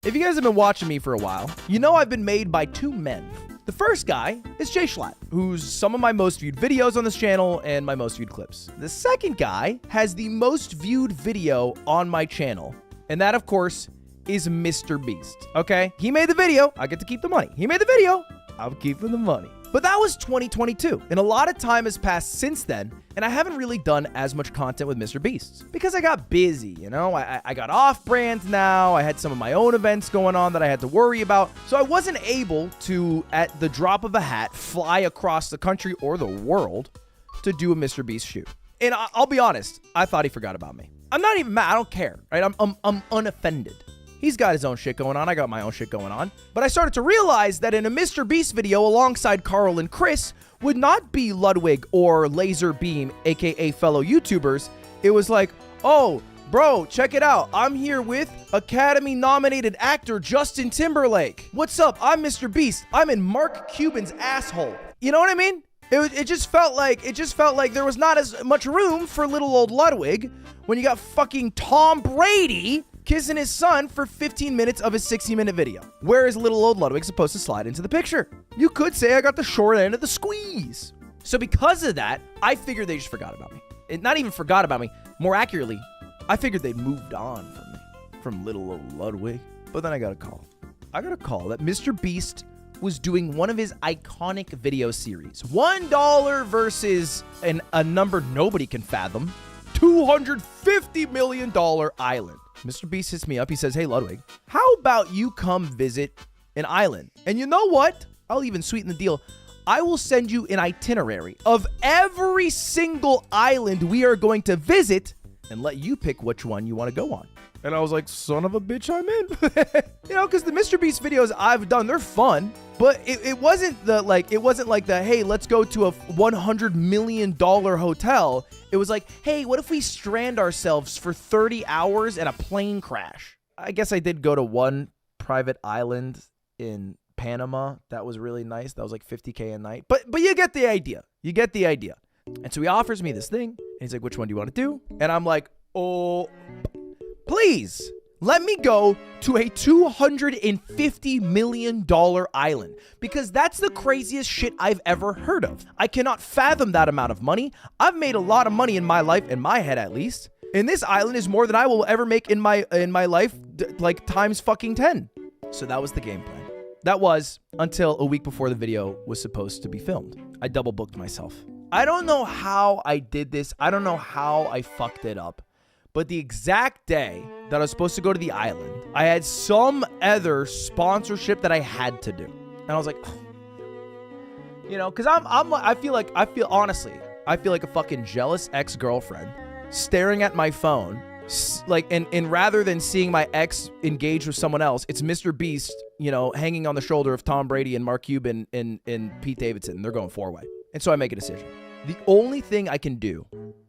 If you guys have been watching me for a while, you know I've been made by two men. The first guy is Jay Schlatt, who's some of my most viewed videos on this channel and my most viewed clips. The second guy has the most viewed video on my channel, and that, of course, is Mr. Beast, okay? He made the video, I get to keep the money. He made the video, I'm keeping the money. But that was 2022, and a lot of time has passed since then, and I haven't really done as much content with Mr. Beast because I got busy, you know? I got off-brand now, I had some of my own events going on that I had to worry about, so I wasn't able to, at the drop of a hat, fly across the country or the world to do a Mr. Beast shoot. And I'll be honest, I thought he forgot about me. I'm not even mad, I don't care, right? I'm unoffended. He's got his own shit going on. I got my own shit going on. But I started to realize that in a Mr. Beast video alongside Carl and Chris would not be Ludwig or Laser Beam, aka fellow YouTubers. It was like, oh, bro, check it out. I'm here with Academy-nominated actor Justin Timberlake. What's up? I'm Mr. Beast. I'm in Mark Cuban's asshole. You know what I mean? It just felt like there was not as much room for little old Ludwig when you got fucking Tom Brady kissing his son for 15 minutes of his 60-minute video. Where is little old Ludwig supposed to slide into the picture? You could say I got the short end of the squeeze. So because of that, I figured they just forgot about me. And not even forgot about me. More accurately, I figured they'd moved on from me, from little old Ludwig. But then I got a call. I got a call that Mr. Beast was doing one of his iconic video series. $1 versus a number nobody can fathom. $250 million island. Mr. Beast hits me up. He says, hey, Ludwig, how about you come visit an island? And you know what? I'll even sweeten the deal. I will send you an itinerary of every single island we are going to visit and let you pick which one you want to go on. And I was like, son of a bitch, I'm in. You know, because the Mr. Beast videos I've done, they're fun. But it wasn't like the, hey, let's go to a $100 million hotel. It was like, hey, what if we strand ourselves for 30 hours and a plane crash? I guess I did go to one private island in Panama. That was really nice. That was like $50K a night. But you get the idea. You get the idea. And so he offers me this thing. And he's like, which one do you want to do? And I'm like, oh, please. Let me go to a $250 million island because that's the craziest shit I've ever heard of. I cannot fathom that amount of money. I've made a lot of money in my life, in my head at least. And this island is more than I will ever make in my life, like times fucking 10. So that was the game plan. That was until a week before the video was supposed to be filmed. I double booked myself. I don't know how I did this. I don't know how I fucked it up. But the exact day that I was supposed to go to the island, I had some other sponsorship that I had to do. And I was like, oh. You know, because I feel like a fucking jealous ex-girlfriend staring at my phone. Like, and rather than seeing my ex engage with someone else, it's Mr. Beast, you know, hanging on the shoulder of Tom Brady and Mark Cuban and Pete Davidson. They're going four-way. And so I make a decision. The only thing I can do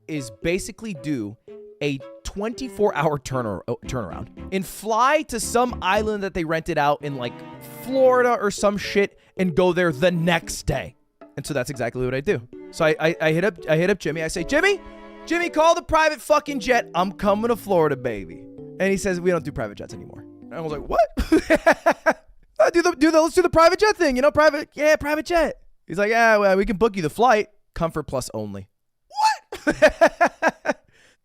is basically do a 24-hour turnaround and fly to some island that they rented out in like Florida or some shit and go there the next day. And so that's exactly what I do. So I hit up Jimmy. I say, Jimmy, call the private fucking jet. I'm coming to Florida, baby. And he says, we don't do private jets anymore. And I was like, what? Let's do the private jet thing, you know, private jet. He's like, yeah, well, we can book you the flight. Comfort Plus only. What?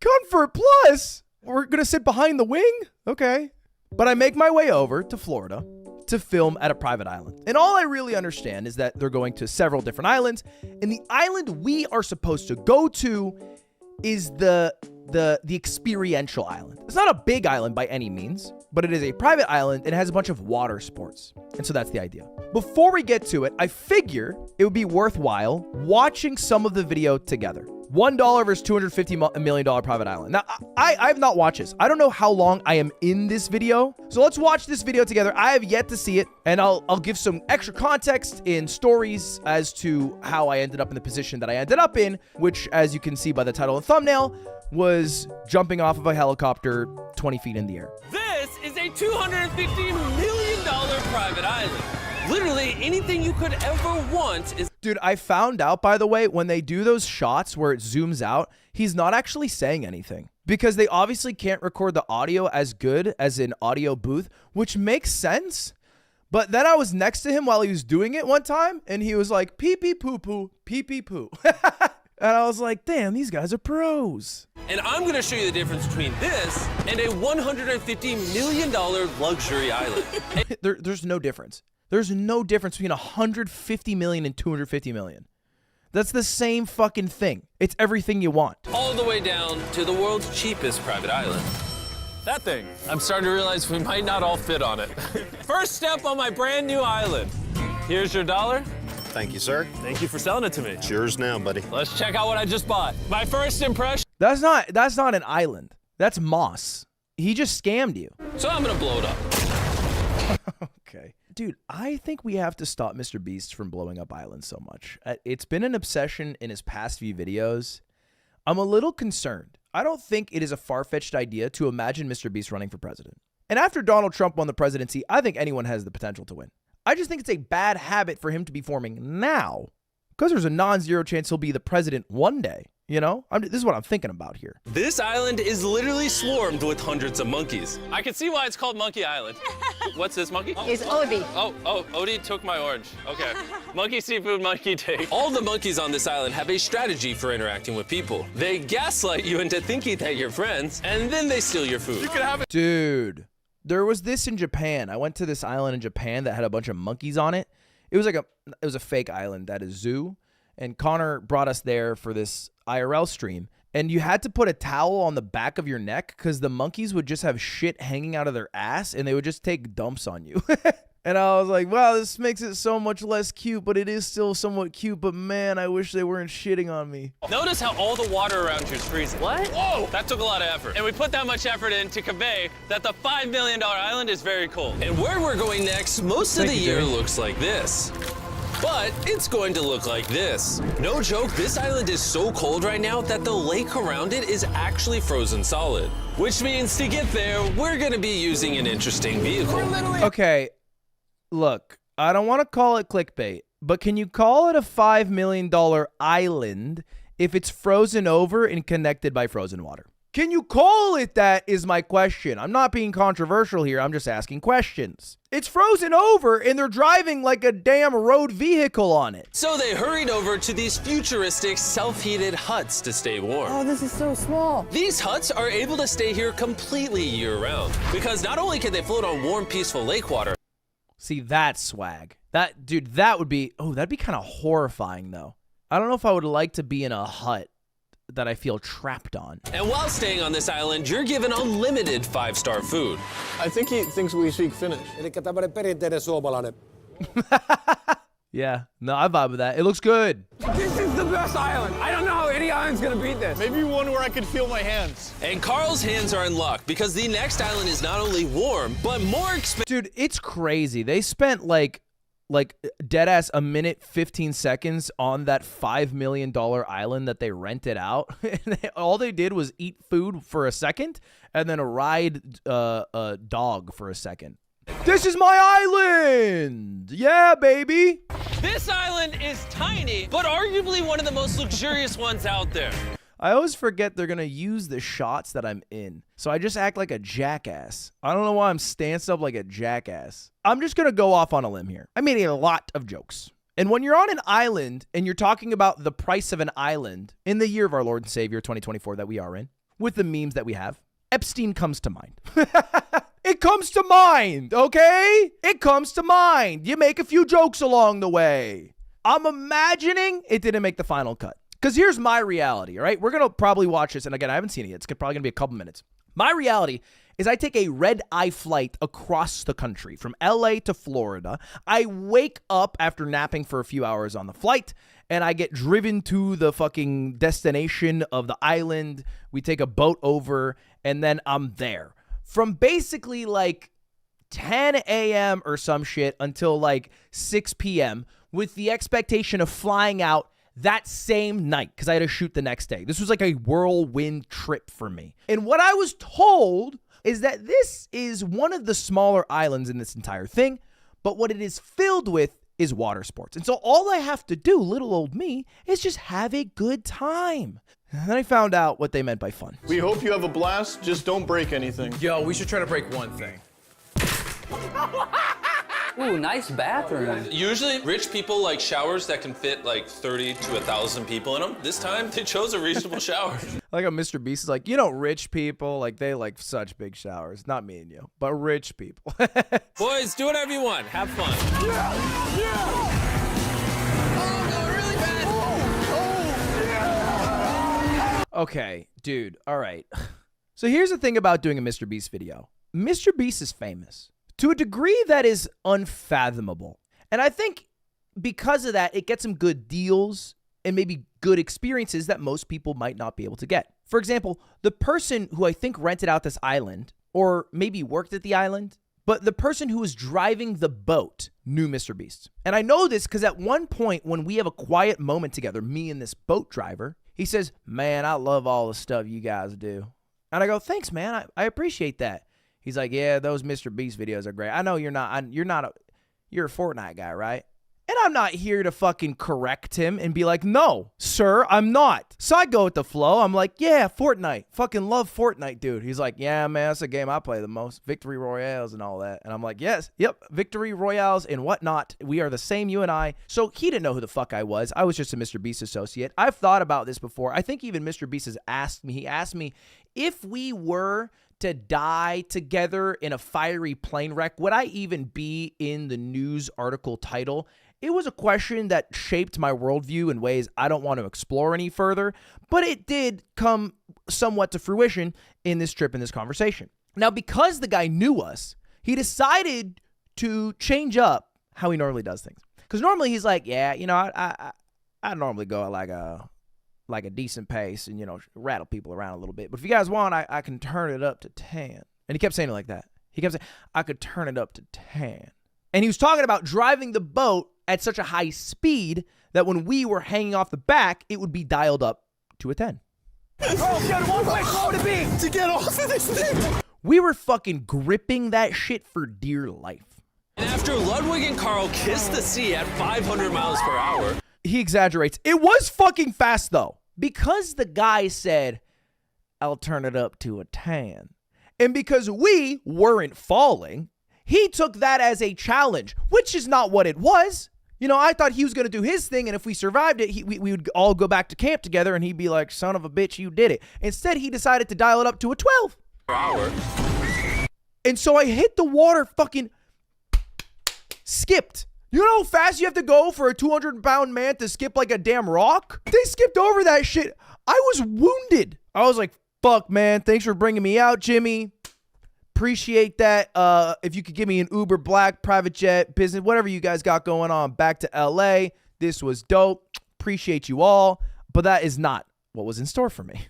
Comfort Plus? We're going to sit behind the wing? Okay. But I make my way over to Florida to film at a private island. And all I really understand is that they're going to several different islands. And the island we are supposed to go to is the experiential island. It's not a big island by any means, but it is a private island and it has a bunch of water sports. And so that's the idea. Before we get to it, I figure it would be worthwhile watching some of the video together. $1 versus $250 million private island. Now, I have not watched this. I don't know how long I am in this video. So let's watch this video together. I have yet to see it, and I'll give some extra context in stories as to how I ended up in the position that I ended up in, which, as you can see by the title and thumbnail, was jumping off of a helicopter 20 feet in the air. This is a $250 million private island. Literally anything you could ever want is... Dude, I found out, by the way, when they do those shots where it zooms out, he's not actually saying anything. because they obviously can't record the audio as good as an audio booth, which makes sense. But then I was next to him while he was doing it one time, and he was like, pee pee poo poo, pee pee poo. And I was like, damn, these guys are pros. And I'm gonna show you the difference between this and a $150 million luxury island. There's no difference. There's no difference between 150 million and 250 million. That's the same fucking thing. It's everything you want. All the way down to the world's cheapest private island. That thing, I'm starting to realize we might not all fit on it. First step on my brand new island. Here's your $1. Thank you, sir. Thank you for selling it to me. It's yours now, buddy. Let's check out what I just bought. My first impression. That's not an island. That's moss. He just scammed you. So I'm gonna blow it up. Okay. Dude, I think we have to stop Mr. Beast from blowing up islands so much. It's been an obsession in his past few videos. I'm a little concerned. I don't think it is a far-fetched idea to imagine Mr. Beast running for president. And after Donald Trump won the presidency, I think anyone has the potential to win. I just think it's a bad habit for him to be forming now, because there's a non-zero chance he'll be the president one day. You know, this is what I'm thinking about here. This island is literally swarmed with hundreds of monkeys. I can see why it's called Monkey Island. What's this monkey? It's Odie. Oh, Odie took my orange. Okay. Monkey seafood, monkey take. All the monkeys on this island have a strategy for interacting with people. They gaslight you into thinking that you're friends, and then they steal your food. You can have it. Dude, there was this in Japan. I went to this island in Japan that had a bunch of monkeys on it. It was a fake island at a zoo. And Connor brought us there for this IRL stream. And you had to put a towel on the back of your neck because the monkeys would just have shit hanging out of their ass and they would just take dumps on you. And I was like, wow, this makes it so much less cute, but it is still somewhat cute. But man, I wish they weren't shitting on me. Notice how all the water around you is freezing. What? Whoa, that took a lot of effort. And we put that much effort in to convey that the $5 million island is very cold. And where we're going next, most of the year looks like this. But it's going to look like this. No joke, this island is so cold right now that the lake around it is actually frozen solid. Which means to get there, we're gonna be using an interesting vehicle. Okay, look, I don't want to call it clickbait, but can you call it a $5 million island if it's frozen over and connected by frozen water? Can you call it that is my question. I'm not being controversial here. I'm just asking questions. It's frozen over and they're driving like a damn road vehicle on it. So they hurried over to these futuristic self-heated huts to stay warm. Oh, this is so small. These huts are able to stay here completely year-round because not only can they float on warm, peaceful lake water. See, that's swag. Dude, that'd be kind of horrifying though. I don't know if I would like to be in a hut that I feel trapped on. And while staying on this island, you're given unlimited 5-star food. I think he thinks we speak Finnish. Elikkä tämmönen perinteinen suomalainen. Yeah, no, I vibe with that. It looks good. This is the best island. I don't know how any island's gonna beat this. Maybe one where I could feel my hands. And Carl's hands are in luck because the next island is not only warm, but more expensive. Dude, it's crazy. They spent like dead ass a minute 15 seconds on that $5 million island that they rented out. All they did was eat food for a second and then ride a dog for a second. This is my island. Yeah, baby. This island is tiny, but arguably one of the most luxurious ones out there. I always forget they're going to use the shots that I'm in. So I just act like a jackass. I don't know why I'm stanced up like a jackass. I'm just going to go off on a limb here. I made a lot of jokes. And when you're on an island and you're talking about the price of an island in the year of our Lord and Savior 2024 that we are in, with the memes that we have, Epstein comes to mind. It comes to mind, okay? It comes to mind. You make a few jokes along the way. I'm imagining it didn't make the final cut. Because here's my reality, all right? We're going to probably watch this. And again, I haven't seen it yet. It's probably going to be a couple minutes. My reality is I take a red-eye flight across the country from LA to Florida. I wake up after napping for a few hours on the flight, and I get driven to the fucking destination of the island. We take a boat over, and then I'm there. From basically like 10 a.m. or some shit until like 6 p.m. with the expectation of flying out that same night because I had to shoot the next day. This was like a whirlwind trip for me. And what I was told is that this is one of the smaller islands in this entire thing, but what it is filled with is water sports. And so all I have to do, little old me, is just have a good time. And then I found out what they meant by fun. We hope you have a blast, just don't break anything. Yo, we should try to break one thing. Ooh, nice bathroom. Usually, rich people like showers that can fit like 30 to 1,000 people in them. This time, they chose a reasonable shower. Like how Mr. Beast is like, rich people, like they like such big showers. Not me and you, but rich people. Boys, do whatever you want. Have fun. Okay, dude, all right. So here's the thing about doing a Mr. Beast video. Mr. Beast is famous to a degree that is unfathomable. And I think because of that, it gets him good deals and maybe good experiences that most people might not be able to get. For example, the person who I think rented out this island, or maybe worked at the island, but the person who was driving the boat knew Mr. Beast. And I know this because at one point when we have a quiet moment together, me and this boat driver, he says, "Man, I love all the stuff you guys do." And I go, "Thanks, man. I appreciate that." He's like, "Yeah, those Mr. Beast videos are great. I know you're a Fortnite guy, right?" And I'm not here to fucking correct him and be like, "No, sir, I'm not." So I go with the flow. I'm like, "Yeah, Fortnite. Fucking love Fortnite, dude." He's like, "Yeah, man, that's a game I play the most. Victory Royales and all that." And I'm like, "Yes, yep, Victory Royales and whatnot. We are the same, you and I." So he didn't know who the fuck I was. I was just a Mr. Beast associate. I've thought about this before. I think even Mr. Beast has asked me. He asked me if we were to die together in a fiery plane wreck, would I even be in the news article title? It was a question that shaped my worldview in ways I don't want to explore any further, but it did come somewhat to fruition in this trip, in this conversation. Now, because the guy knew us, he decided to change up how he normally does things. Because normally he's like, "Yeah, I normally go at like a decent pace and, rattle people around a little bit. But if you guys want, I can turn it up to 10. And he kept saying it like that. He kept saying, "I could turn it up to 10. And he was talking about driving the boat at such a high speed that when we were hanging off the back, it would be dialed up to a 10. Oh, God, one way slow to be. To get off of this thing! We were fucking gripping that shit for dear life. And after Ludwig and Carl kissed the sea at 500 miles per hour, He exaggerates. It was fucking fast, though. Because the guy said, "I'll turn it up to a 10. And because we weren't falling, he took that as a challenge, which is not what it was. I thought he was going to do his thing, and if we survived it, we would all go back to camp together, and he'd be like, "Son of a bitch, you did it." Instead, he decided to dial it up to a 12. per hour. And so I hit the water, fucking skipped. You know how fast you have to go for a 200-pound man to skip like a damn rock? They skipped over that shit. I was wounded. I was like, "Fuck, man. Thanks for bringing me out, Jimmy. Appreciate that. If you could give me an Uber Black, private jet, business, whatever you guys got going on, back to LA. This was dope. Appreciate you all." But that is not what was in store for me.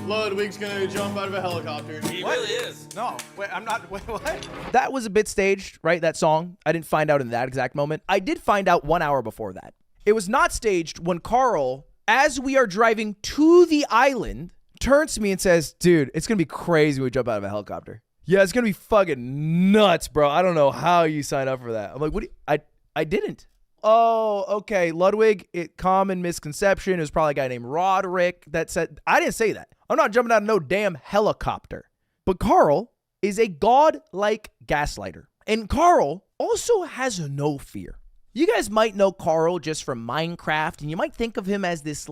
Ludwig's gonna jump out of a helicopter. He really is. No, wait, I'm not. Wait, what? That was a bit staged, right? That song. I didn't find out in that exact moment. I did find out 1 hour before that. It was not staged when Carl, as we are driving to the island, turns to me and says, "Dude, it's gonna be crazy when we jump out of a helicopter." "Yeah, it's gonna be fucking nuts, bro. I don't know how you signed up for that." I'm like, "What? I didn't." "Oh, okay. Ludwig, common misconception. It was probably a guy named Roderick that said," I didn't say that. I'm not jumping out of no damn helicopter. But Carl is a god-like gaslighter. And Carl also has no fear. You guys might know Carl just from Minecraft, and you might think of him as this,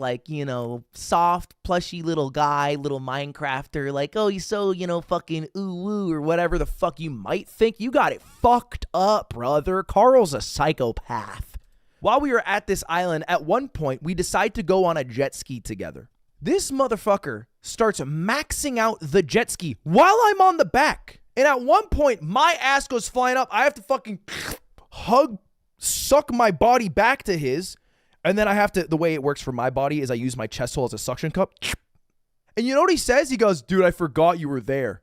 soft, plushy little guy, little Minecrafter, "Oh, he's so, fucking ooh-woo," or whatever the fuck you might think. You got it fucked up, brother. Carl's a psychopath. While we were at this island, at one point, we decide to go on a jet ski together. This motherfucker starts maxing out the jet ski while I'm on the back. And at one point, my ass goes flying up. I have to fucking suck my body back to his. And then I have to, the way it works for my body is I use my chest hole as a suction cup. And you know what he says? He goes, "Dude, I forgot you were there."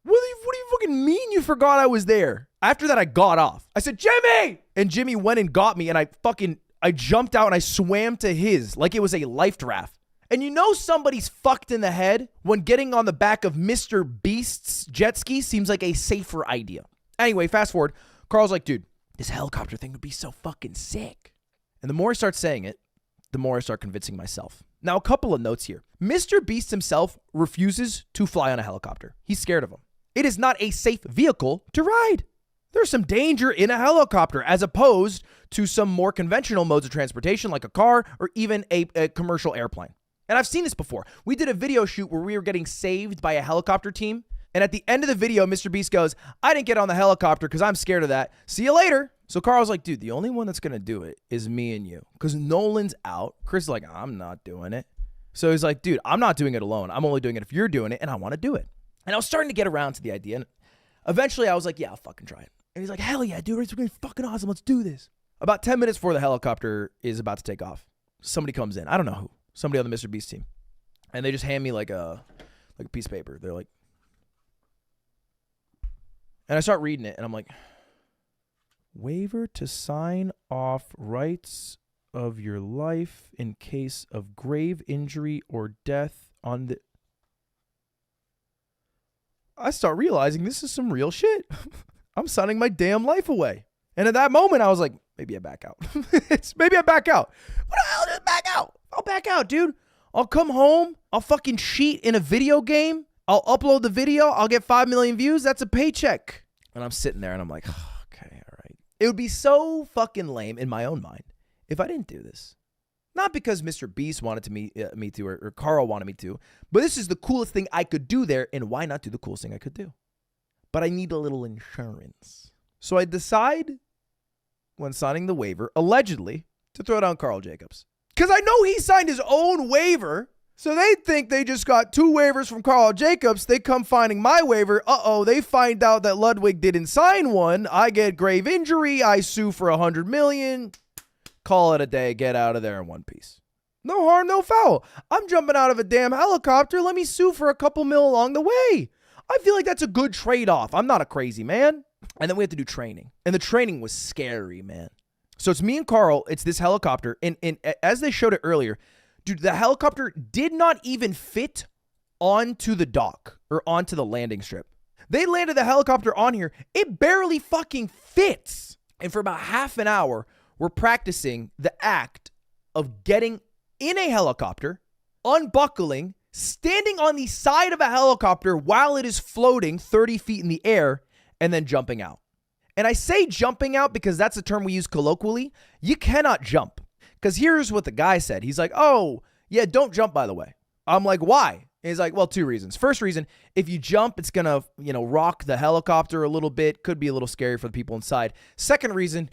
What do you fucking mean you forgot I was there? After that, I got off. I said, "Jimmy!" And Jimmy went and got me, and I jumped out and I swam to his like it was a life raft. And somebody's fucked in the head when getting on the back of Mr. Beast's jet ski seems like a safer idea. Anyway, fast forward. Carl's like, "Dude, this helicopter thing would be so fucking sick. And the more I start saying it, the more I start convincing myself. Now, a couple of notes here. Mr. Beast himself refuses to fly on a helicopter. He's scared of them. It is not a safe vehicle to ride. There's some danger in a helicopter as opposed to some more conventional modes of transportation like a car or even a commercial airplane. And I've seen this before. We did a video shoot where we were getting saved by a helicopter team. And at the end of the video, Mr. Beast goes, I didn't get on the helicopter because I'm scared of that. See you later. So Carl's like, dude, the only one that's going to do it is me and you. Because Nolan's out. Chris is like, I'm not doing it. So he's like, dude, I'm not doing it alone. I'm only doing it if you're doing it and I want to do it. And I was starting to get around to the idea. And eventually I was like, yeah, I'll fucking try it. And he's like, hell yeah, dude, it's going to be fucking awesome. Let's do this. About 10 minutes before the helicopter is about to take off, somebody comes in. I don't know who. Somebody on the Mr. Beast team. And they just hand me like a piece of paper. They're like, and I start reading it and I'm like, waiver to sign off rights of your life in case of grave injury or death on the... I start realizing this is some real shit. I'm signing my damn life away. And at that moment, I was like, maybe I back out. Maybe I back out. What the hell? Just back out. I'll back out, dude. I'll come home. I'll fucking cheat in a video game. I'll upload the video. I'll get 5 million views. That's a paycheck. And I'm sitting there and I'm like, oh, okay, all right. It would be so fucking lame in my own mind if I didn't do this. Not because Mr. Beast wanted me to or Carl wanted me to, but this is the coolest thing I could do there, and why not do the coolest thing I could do? But I need a little insurance. So I decide, when signing the waiver, allegedly, to throw down Carl Jacobs. Because I know he signed his own waiver, so they think they just got 2 waivers from Carl Jacobs. They come finding my waiver. Uh-oh, they find out that Ludwig didn't sign one. I get grave injury. I sue for $100 million. Call it a day. Get out of there in one piece. No harm, no foul. I'm jumping out of a damn helicopter. Let me sue for a couple mil along the way. I feel like that's a good trade-off. I'm not a crazy man. And then we had to do training. And the training was scary, man. So it's me and Carl. It's this helicopter. And as they showed it earlier, dude, the helicopter did not even fit onto the dock or onto the landing strip. They landed the helicopter on here. It barely fucking fits. And for about half an hour, we're practicing the act of getting in a helicopter, unbuckling, standing on the side of a helicopter while it is floating 30 feet in the air, and then jumping out. And I say jumping out because that's a term we use colloquially. You cannot jump. Because here's what the guy said. He's like, oh, yeah, don't jump, by the way. I'm like, why? And he's like, well, 2 reasons. First reason, if you jump, it's going to, rock the helicopter a little bit. Could be a little scary for the people inside. Second reason,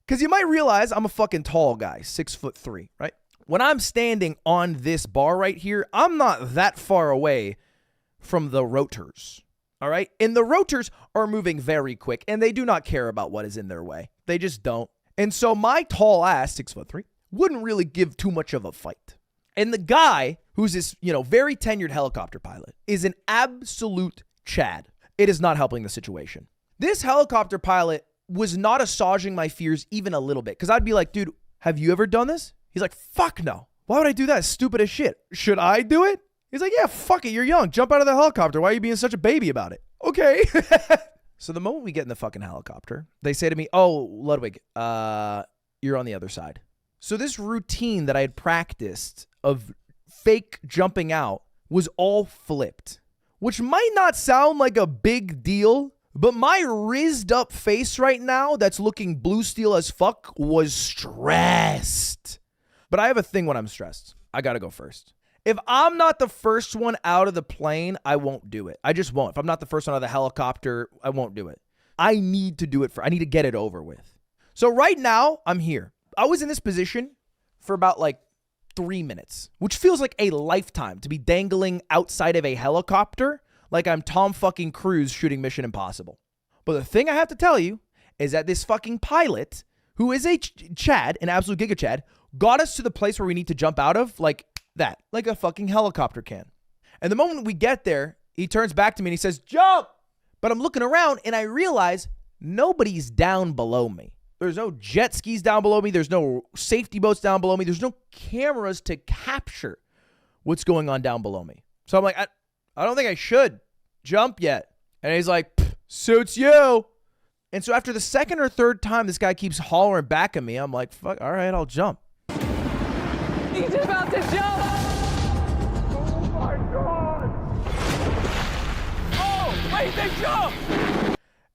because you might realize I'm a fucking tall guy, 6'3", right? When I'm standing on this bar right here, I'm not that far away from the rotors. All right. And the rotors are moving very quick and they do not care about what is in their way. They just don't. And so my tall ass, 6'3", wouldn't really give too much of a fight. And the guy who's this, very tenured helicopter pilot is an absolute Chad. It is not helping the situation. This helicopter pilot was not assuaging my fears even a little bit. Cause I'd be like, dude, have you ever done this? He's like, fuck no. Why would I do that? It's stupid as shit. Should I do it? He's like, yeah, fuck it. You're young. Jump out of the helicopter. Why are you being such a baby about it? Okay. So the moment we get in the fucking helicopter, they say to me, oh, Ludwig, you're on the other side. So this routine that I had practiced of fake jumping out was all flipped, which might not sound like a big deal, but my rizzed up face right now that's looking blue steel as fuck was stressed. But I have a thing when I'm stressed. I got to go first. If I'm not the first one out of the plane, I won't do it. I just won't. If I'm not the first one out of the helicopter, I won't do it. I need to do it I need to get it over with. So right now, I'm here. I was in this position for about 3 minutes, which feels like a lifetime to be dangling outside of a helicopter like I'm Tom fucking Cruise shooting Mission Impossible. But the thing I have to tell you is that this fucking pilot, who is a Chad, an absolute Giga Chad, got us to the place where we need to jump out of like a fucking helicopter can. And the moment we get there, he turns back to me and he says, jump! But I'm looking around and I realize nobody's down below me. There's no jet skis down below me. There's no safety boats down below me. There's no cameras to capture what's going on down below me. So I'm like, I don't think I should jump yet. And he's like, suits you. And so after the second or third time this guy keeps hollering back at me, I'm like, fuck, all right, I'll jump. He's about to jump. Oh my God. Oh, wait, they jumped.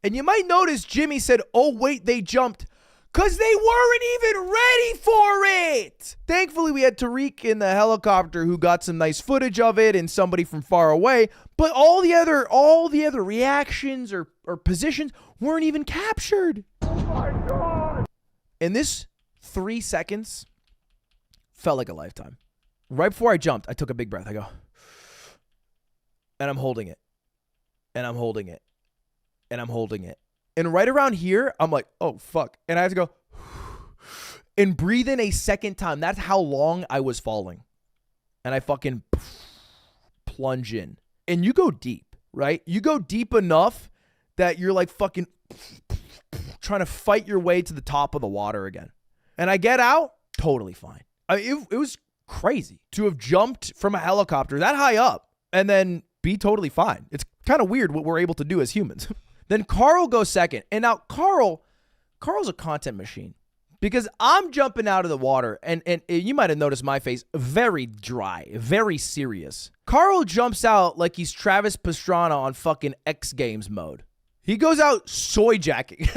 And you might notice Jimmy said, oh, wait, they jumped. Because they weren't even ready for it. Thankfully, we had Tariq in the helicopter who got some nice footage of it and somebody from far away. But all the other reactions or positions weren't even captured. Oh my God. And this 3 seconds felt like a lifetime. Right before I jumped, I took a big breath. I go, and I'm holding it. And I'm holding it. And I'm holding it. And right around here, I'm like, oh, fuck. And I have to go and breathe in a second time. That's how long I was falling. And I fucking plunge in. And you go deep, right? You go deep enough that you're like fucking trying to fight your way to the top of the water again. And I get out, totally fine. I mean, it was crazy to have jumped from a helicopter that high up and then be totally fine. It's kind of weird what we're able to do as humans. Then Carl goes second. And now Carl's a content machine because I'm jumping out of the water and you might have noticed my face, very dry, very serious. Carl jumps out like he's Travis Pastrana on fucking X Games mode. He goes out soy jacking.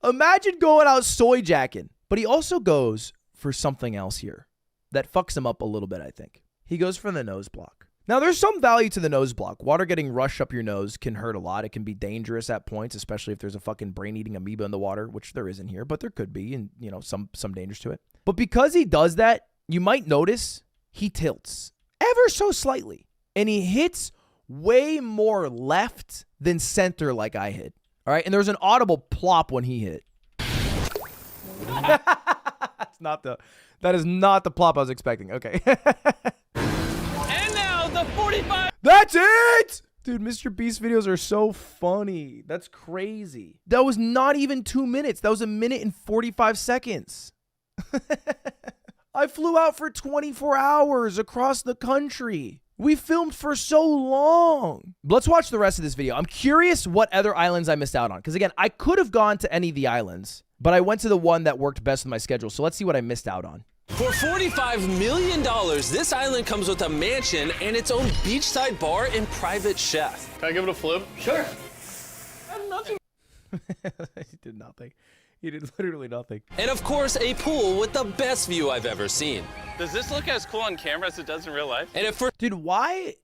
Imagine going out soy jacking. But he also goes for something else here that fucks him up a little bit, I think. He goes for the nose block. Now, there's some value to the nose block. Water getting rushed up your nose can hurt a lot. It can be dangerous at points, especially if there's a fucking brain-eating amoeba in the water, which there isn't here, but there could be, and, you know, some dangers to it. But because he does that, you might notice he tilts ever so slightly, and he hits way more left than center like I hit. All right, and there's an audible plop when he hit. That is not the plop I was expecting. Okay. And now the 45. That's it! Dude, Mr. Beast videos are so funny. That's crazy. That was not even 2 minutes. That was 1 minute and 45 seconds. I flew out for 24 hours across the country. We filmed for so long. Let's watch the rest of this video. I'm curious what other islands I missed out on. Because again, I could have gone to any of the islands, but I went to the one that worked best with my schedule. So let's see what I missed out on. For $45 million, this island comes with a mansion and its own beachside bar and private chef. Can I give it a flip? Sure. He did nothing. He did literally nothing. And of course, a pool with the best view I've ever seen. Does this look as cool on camera as it does in real life? And at first, Dude, why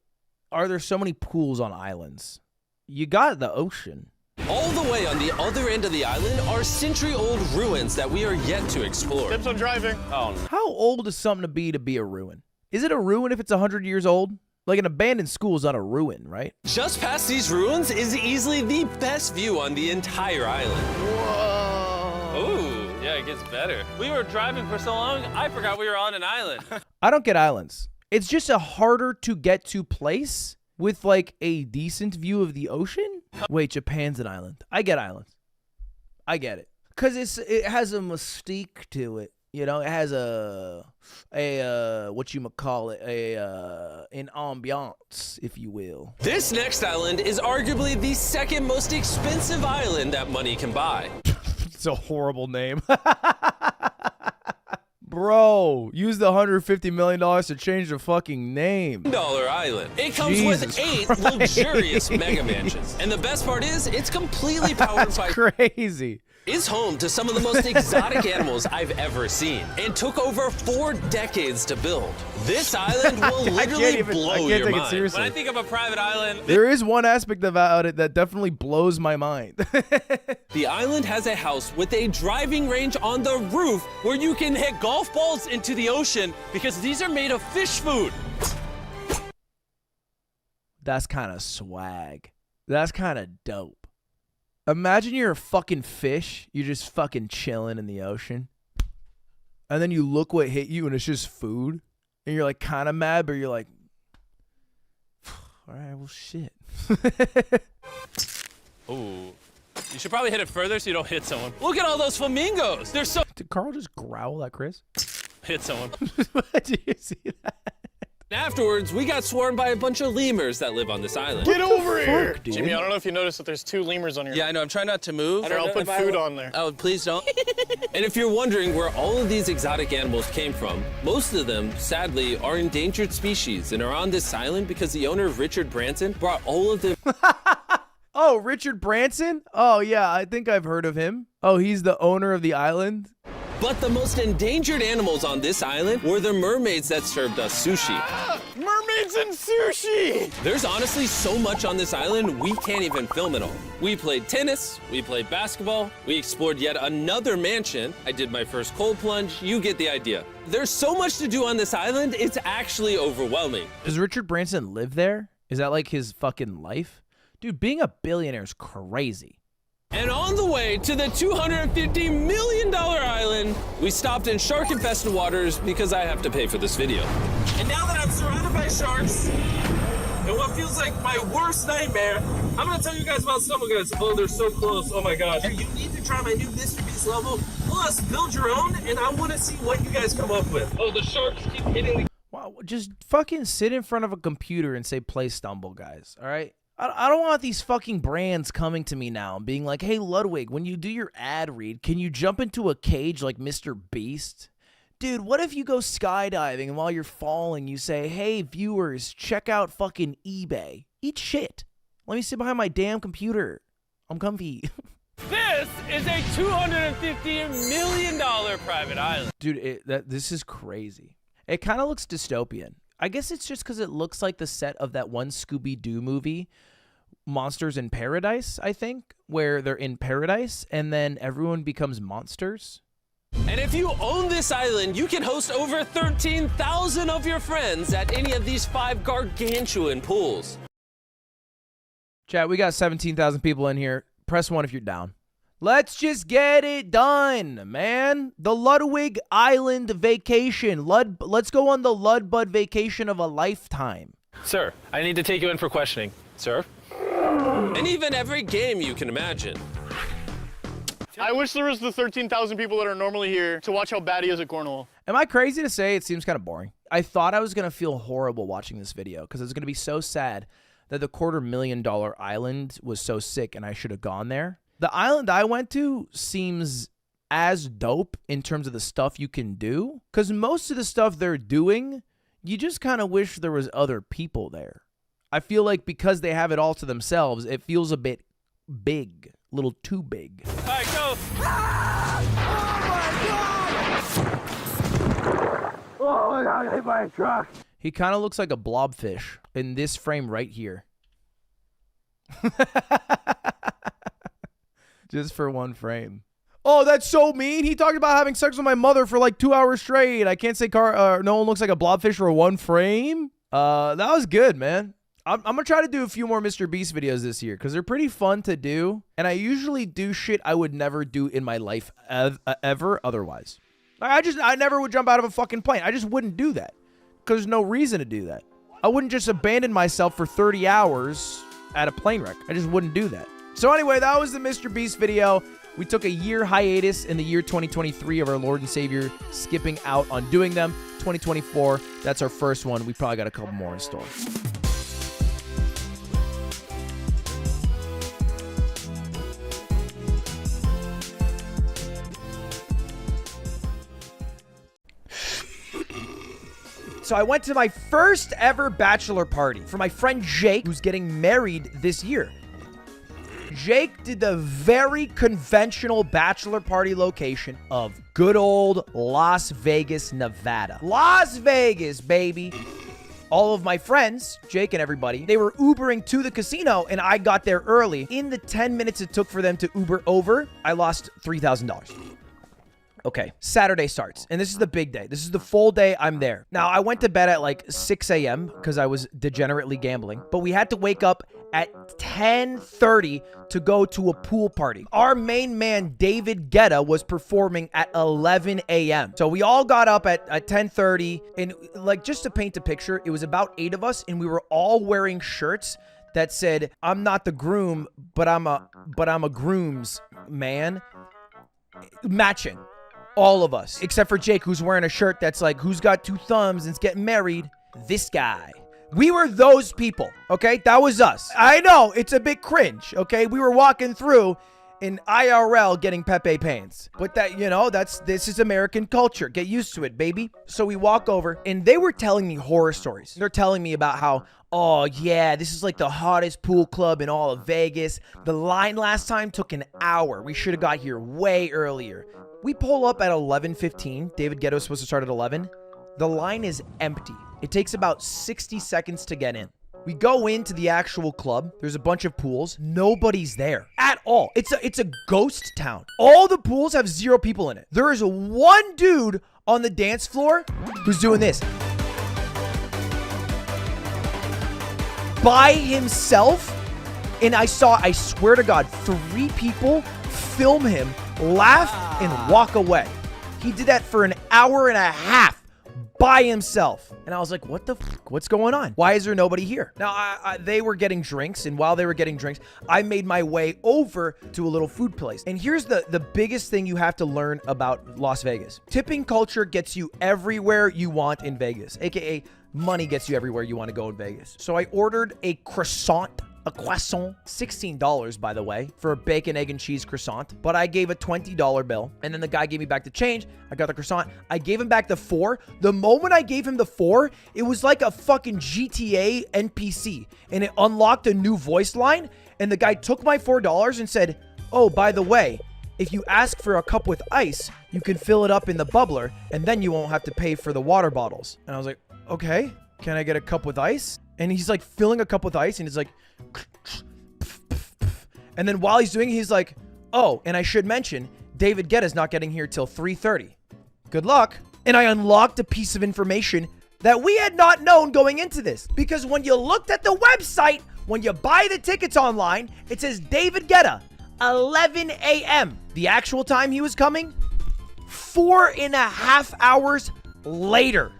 are there so many pools on islands? You got the ocean. all the way on the other end of the island are century-old ruins that we are yet to explore. Tips on driving. Oh, no. How old is something to be a ruin? Is it a ruin if it's 100 years old? Like an abandoned school is not a ruin, right? Just past these ruins is easily the best view on the entire island. Whoa. Ooh, yeah, it gets better. We were driving for so long, I forgot we were on an island. I don't get islands. It's just a harder to get to place with like a decent view of the ocean. Wait, Japan's an island. I get islands. I get it. Cause it has a mystique to it. You know, it has an ambiance, if you will. This next island is arguably the second most expensive island that money can buy. It's a horrible name. Bro, use the $150 million to change the fucking name. $1 island. It comes Jesus with 8 Christ. luxurious mega mansions. And the best part is, it's completely powered by... Crazy. Is home to some of the most exotic animals I've ever seen and took over 4 decades to build. This island will literally blow your take it mind. seriously. When I think of a private island, There is one aspect about it that definitely blows my mind. The island has a house with a driving range on the roof where you can hit golf balls into the ocean because these are made of fish food. That's kind of swag. That's kind of dope. Imagine you're a fucking fish. You're just fucking chilling in the ocean. And then you look what hit you and it's just food. And you're like kind of mad, but you're like, all right, well, shit. Ooh. You should probably hit it further so you don't hit someone. Look at all those flamingos. They're so... Did Carl just growl at Chris? Hit someone. Did you see that? Afterwards, we got swarmed by a bunch of lemurs that live on this island. Get over here! dude? Jimmy, I don't know if you noticed that there's 2 lemurs on your. Yeah, I know. I'm trying not to move. Here, I'll put food on there. Oh, please don't. And if you're wondering where all of these exotic animals came from, most of them, sadly, are endangered species and are on this island because the owner, Richard Branson, brought all of them. Oh, Richard Branson? Oh, yeah, I think I've heard of him. Oh, he's the owner of the island? But the most endangered animals on this island were the mermaids that served us sushi. Mermaids and sushi! There's honestly so much on this island, we can't even film it all. We played tennis, we played basketball, we explored yet another mansion. I did my first cold plunge, you get the idea. There's so much to do on this island, it's actually overwhelming. Does Richard Branson live there? Is that like his fucking life? Dude, being a billionaire is crazy. And on the way to the $250 million island, we stopped in shark-infested waters because I have to pay for this video. And now that I'm surrounded by sharks, and what feels like my worst nightmare, I'm gonna tell you guys about some of guys. Oh, they're so close, oh my gosh. You need to try my new Mr. Beast level, plus build your own, and I wanna see what you guys come up with. Oh, the sharks keep hitting me. Wow, just fucking sit in front of a computer and say play Stumble, guys, all right? I don't want these fucking brands coming to me now and being like, hey, Ludwig, when you do your ad read, can you jump into a cage like Mr. Beast? Dude, what if you go skydiving and while you're falling, you say, hey, viewers, check out fucking eBay. Eat shit. Let me sit behind my damn computer. I'm comfy. This is a $250 million private island. Dude, this is crazy. It kind of looks dystopian. I guess it's just because it looks like the set of that one Scooby-Doo movie, Monsters in Paradise, I think, where they're in paradise and then everyone becomes monsters. And if you own this island, you can host over 13,000 of your friends at any of these 5 gargantuan pools. Chat, we got 17,000 people in here. Press 1 if you're down. Let's just get it done, man. The Ludwig Island vacation. Let's go on the Ludbud vacation of a lifetime. Sir, I need to take you in for questioning. Sir? And even every game you can imagine. I wish there was the 13,000 people that are normally here to watch how bad he is at Cornwall. Am I crazy to say it seems kind of boring? I thought I was going to feel horrible watching this video because it was going to be so sad that the $250,000 island was so sick and I should have gone there. The island I went to seems as dope in terms of the stuff you can do, because most of the stuff they're doing, you just kind of wish there was other people there. I feel like because they have it all to themselves, it feels a bit big, a little too big. All right, go. Oh my God, I hit by a truck. He kind of looks like a blobfish in this frame right here. Just for one frame. Oh, that's so mean. He talked about having sex with my mother for like 2 hours straight. I can't say no one looks like a blobfish for one frame. That was good, man. I'm going to try to do a few more Mr. Beast videos this year because they're pretty fun to do. And I usually do shit I would never do in my life ever otherwise. I never would jump out of a fucking plane. I just wouldn't do that because there's no reason to do that. I wouldn't just abandon myself for 30 hours at a plane wreck. I just wouldn't do that. So anyway, that was the Mr. Beast video. We took a year hiatus in the year 2023 of our Lord and Savior, skipping out on doing them. 2024, that's our first one. We probably got a couple more in store. So I went to my first ever bachelor party for my friend Jake, who's getting married this year. Jake did the very conventional bachelor party location of good old Las Vegas, Nevada. Las Vegas, baby. All of my friends, Jake and everybody, they were Ubering to the casino and I got there early. In the 10 minutes it took for them to Uber over, I lost $3,000. Okay, Saturday starts, and this is the big day. This is the full day I'm there. Now, I went to bed at like 6 a.m. because I was degenerately gambling, but we had to wake up at 10:30 to go to a pool party. Our main man, David Guetta, was performing at 11 a.m. So we all got up at 10:30, and like just to paint a picture, it was about 8 of us, and we were all wearing shirts that said, "I'm not the groom, but I'm a groom's man," matching. All of us, except for Jake, who's wearing a shirt that's like, "Who's got 2 thumbs and's getting married?" this guy. We were those people, okay? That was us. I know, it's a bit cringe, okay? We were walking through in IRL getting Pepe paints. But that, you know, this is American culture. Get used to it, baby. So we walk over, and they were telling me horror stories. They're telling me about how, oh yeah, this is like the hottest pool club in all of Vegas. The line last time took an hour. We should have got here way earlier. We pull up at 11:15. David Guetta was supposed to start at 11. The line is empty. It takes about 60 seconds to get in. We go into the actual club. There's a bunch of pools. Nobody's there at all. It's a ghost town. All the pools have 0 people in it. There is one dude on the dance floor who's doing this. By himself. And I swear to God, 3 people film him, laugh, and walk away. He did that for an hour and a half. By himself. And I was like, what the fuck? What's going on? Why is there nobody here? Now, they were getting drinks, and while they were getting drinks, I made my way over to a little food place. And here's the biggest thing you have to learn about Las Vegas. Tipping culture gets you everywhere you want in Vegas, aka money gets you everywhere you want to go in Vegas. So I ordered a croissant, $16, by the way, for a bacon, egg, and cheese croissant. But I gave a $20 bill, and then the guy gave me back the change. I got the croissant. I gave him back the 4. The moment I gave him the 4, it was like a fucking GTA NPC, and it unlocked a new voice line, and the guy took my $4 and said, oh, by the way, if you ask for a cup with ice, you can fill it up in the bubbler, and then you won't have to pay for the water bottles. And I was like, okay, can I get a cup with ice? And he's like filling a cup with ice, and he's like, and then while he's doing it, he's like, oh, and I should mention, David Guetta's not getting here till 3:30. Good luck. And I unlocked a piece of information that we had not known going into this. Because when you looked at the website, when you buy the tickets online, it says David Guetta, 11 a.m. The actual time he was coming, 4.5 hours later.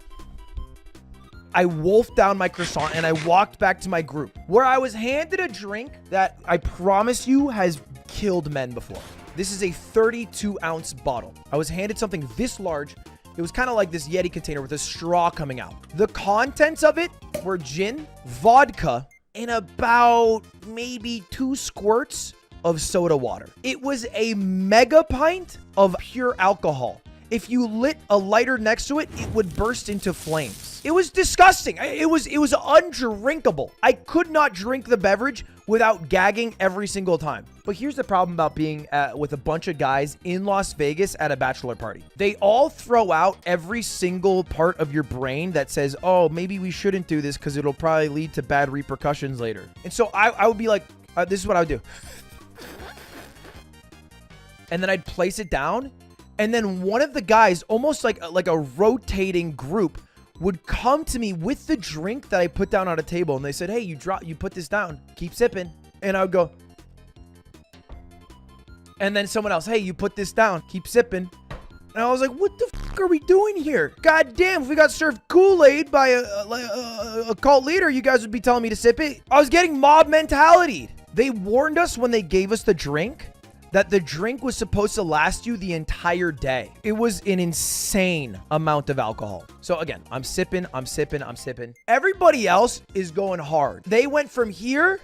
I wolfed down my croissant and I walked back to my group, where I was handed a drink that I promise you has killed men before. This is a 32-ounce bottle. I was handed something this large. It was kind of like this Yeti container with a straw coming out. The contents of it were gin, vodka, and about maybe 2 squirts of soda water. It was a mega pint of pure alcohol. If you lit a lighter next to it, it would burst into flames. It was disgusting. It was undrinkable. I could not drink the beverage without gagging every single time. But here's the problem about being with a bunch of guys in Las Vegas at a bachelor party. They all throw out every single part of your brain that says, oh, maybe we shouldn't do this because it'll probably lead to bad repercussions later. And so I would be like, this is what I would do. And then I'd place it down. And then one of the guys, almost like a rotating group, would come to me with the drink that I put down on a table. And they said, hey, you put this down. Keep sipping. And I would go. And then someone else, hey, you put this down. Keep sipping. And I was like, what the fuck are we doing here? God damn, if we got served Kool-Aid by a cult leader, you guys would be telling me to sip it. I was getting mob mentality. They warned us when they gave us the drink that the drink was supposed to last you the entire day. It was an insane amount of alcohol. So again, I'm sipping. Everybody else is going hard. They went from here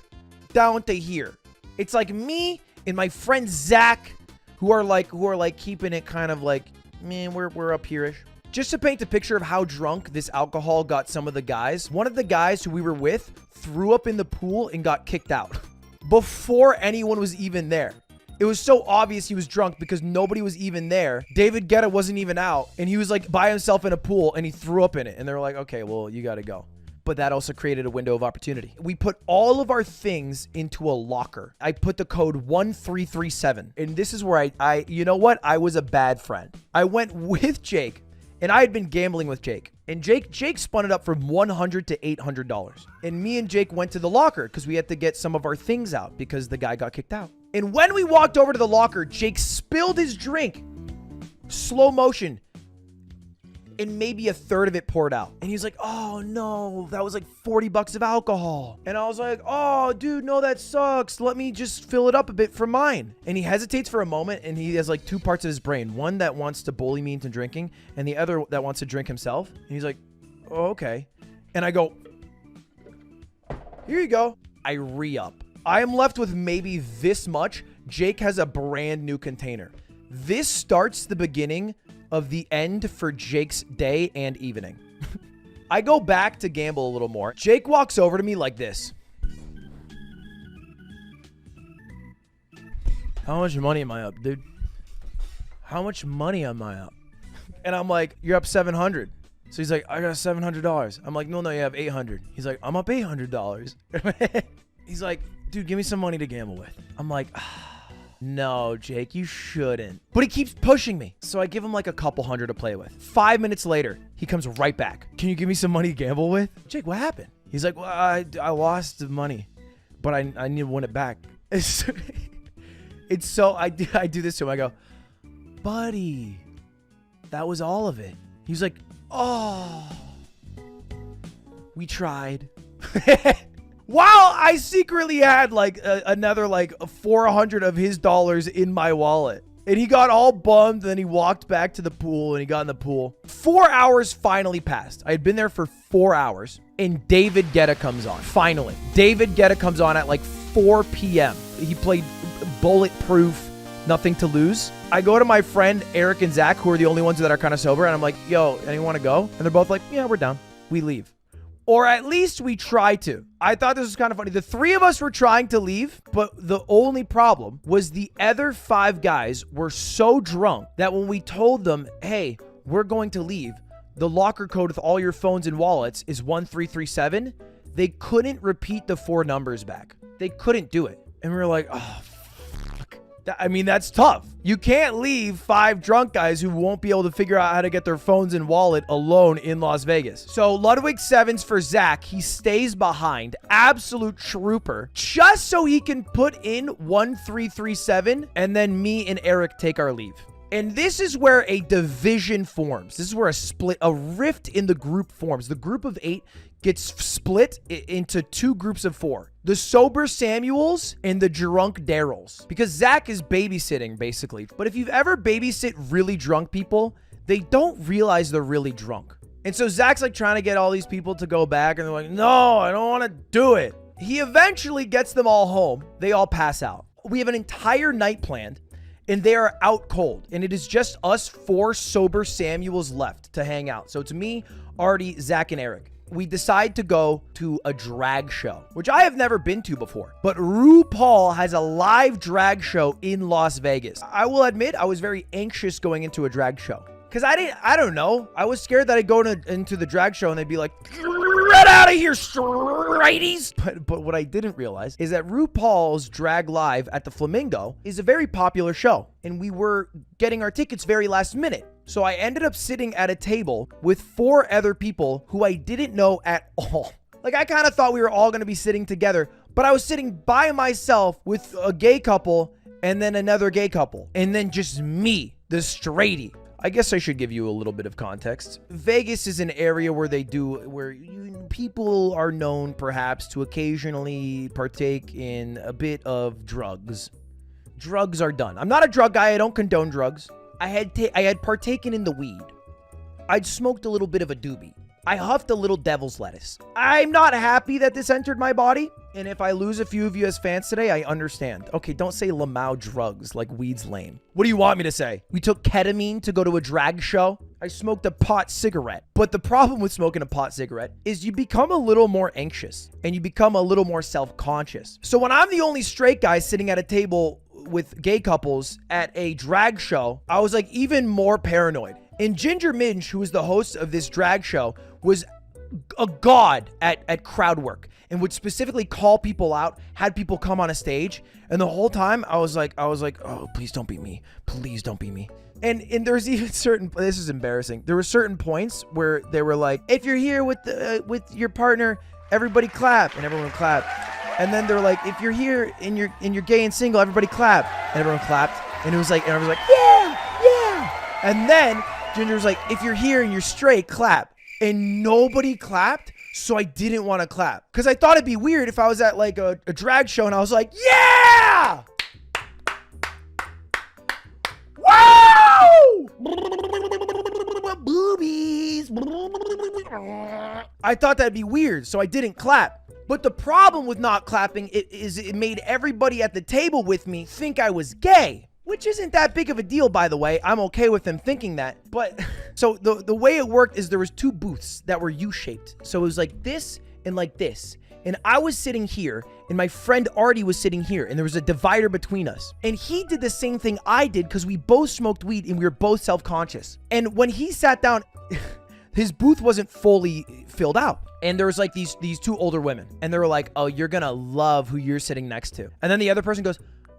down to here. It's like me and my friend Zach, who are like keeping it kind of like, man, we're up here-ish. Just to paint a picture of how drunk this alcohol got some of the guys, one of the guys who we were with threw up in the pool and got kicked out before anyone was even there. It was so obvious he was drunk because nobody was even there. David Guetta wasn't even out, and he was like by himself in a pool, and he threw up in it. And they were like, okay, well, you got to go. But that also created a window of opportunity. We put all of our things into a locker. I put the code 1337. And this is where I you know what? I was a bad friend. I went with Jake, and I had been gambling with Jake. And Jake spun it up from $100 to $800. And me and Jake went to the locker because we had to get some of our things out because the guy got kicked out. And when we walked over to the locker, Jake spilled his drink. Slow motion. And maybe a third of it poured out. And he's like, oh no, that was like $40 of alcohol. And I was like, oh dude, no, that sucks. Let me just fill it up a bit for mine. And he hesitates for a moment, and he has like 2 parts of his brain. One that wants to bully me into drinking, and the other that wants to drink himself. And he's like, oh, okay. And I go, here you go. I re-up. I am left with maybe this much. Jake has a brand new container. This starts the beginning of the end for Jake's day and evening. I go back to gamble a little more. Jake walks over to me like this. How much money am I up, dude? How much money am I up? And I'm like, you're up 700. So he's like, I got $700. I'm like, no, you have 800. He's like, I'm up $800. He's like, dude, give me some money to gamble with. I'm like, no, Jake, you shouldn't. But he keeps pushing me. So I give him like a couple hundred to play with. 5 minutes later, he comes right back. Can you give me some money to gamble with? Jake, what happened? He's like, well, I lost the money, but I need to win it back. It's so, I do this to him. I go, buddy, that was all of it. He was like, oh, we tried. While I secretly had like another like 400 of his dollars in my wallet. And he got all bummed. Then he walked back to the pool and he got in the pool. 4 hours finally passed. I had been there for 4 hours and David Guetta comes on. Finally, David Guetta comes on at like 4 p.m. He played Bulletproof, Nothing to Lose. I go to my friend Eric and Zach, who are the only ones that are kind of sober. And I'm like, yo, anyone want to go? And they're both like, yeah, we're down. We leave. Or at least we try to. I thought this was kind of funny. The three of us were trying to leave, but the only problem was the other 5 guys were so drunk that when we told them, hey, we're going to leave, the locker code with all your phones and wallets is 1337, they couldn't repeat the 4 numbers back. They couldn't do it. And we were like, oh, fuck. I mean, that's tough. You can't leave 5 drunk guys who won't be able to figure out how to get their phones and wallet alone in Las Vegas. So Ludwig 7s for Zach. He stays behind. Absolute trooper. Just so he can put in 1337 and then me and Eric take our leave. And this is where a division forms. This is where a rift in the group forms. The group of 8 gets split into 2 groups of 4. The sober Samuels and the drunk Daryls. Because Zach is babysitting, basically. But if you've ever babysit really drunk people, they don't realize they're really drunk. And so Zach's like trying to get all these people to go back. And they're like, no, I don't want to do it. He eventually gets them all home. They all pass out. We have an entire night planned. And they are out cold. And it is just us 4 sober Samuels left to hang out. So it's me, Artie, Zach, and Eric. We decide to go to a drag show, which I have never been to before. But RuPaul has a live drag show in Las Vegas. I will admit I was very anxious going into a drag show. Because I don't know. I was scared that I'd go into the drag show and they'd be like, get out of here, straighties. But what I didn't realize is that RuPaul's Drag Live at the Flamingo is a very popular show. And we were getting our tickets very last minute. So I ended up sitting at a table with 4 other people who I didn't know at all. Like, I kind of thought we were all going to be sitting together, but I was sitting by myself with a gay couple and then another gay couple. And then just me, the straightie. I guess I should give you a little bit of context. Vegas is an area where people are known perhaps to occasionally partake in a bit of drugs. Drugs are done. I'm not a drug guy. I don't condone drugs. I had partaken in the weed. I'd smoked a little bit of a doobie. I huffed a little devil's lettuce. I'm not happy that this entered my body. And if I lose a few of you as fans today, I understand. Okay, don't say Lamau drugs, like weed's lame. What do you want me to say? We took ketamine to go to a drag show. I smoked a pot cigarette. But the problem with smoking a pot cigarette is you become a little more anxious and you become a little more self-conscious. So when I'm the only straight guy sitting at a table with gay couples at a drag show, I was like even more paranoid. And Ginger Minge, who was the host of this drag show, was a god at crowd work and would specifically call people out, had people come on a stage. And the whole time I was like, oh, please don't beat me. Please don't beat me. And there's even this is embarrassing. There were certain points where they were like, if you're here with your partner, everybody clap, and everyone clapped. And then they're like, if you're here and you're gay and single, everybody clap, and everyone clapped. And it was like, and everyone was like, yeah. And then Ginger was like, if you're here and you're straight, clap. And nobody clapped, so I didn't want to clap. Because I thought it'd be weird if I was at like a drag show and I was like, yeah! Wow! Boobies. I thought that'd be weird, so I didn't clap. But the problem with not clapping is it made everybody at the table with me think I was gay, which isn't that big of a deal, by the way. I'm okay with them thinking that. But so the way it worked is there was 2 booths that were U-shaped. So it was like this and like this. And I was sitting here, and my friend Artie was sitting here, and there was a divider between us. And he did the same thing I did because we both smoked weed and we were both self-conscious. And when he sat down, his booth wasn't fully filled out. And there was like these 2 older women, and they were like, oh, you're gonna love who you're sitting next to. And then the other person goes,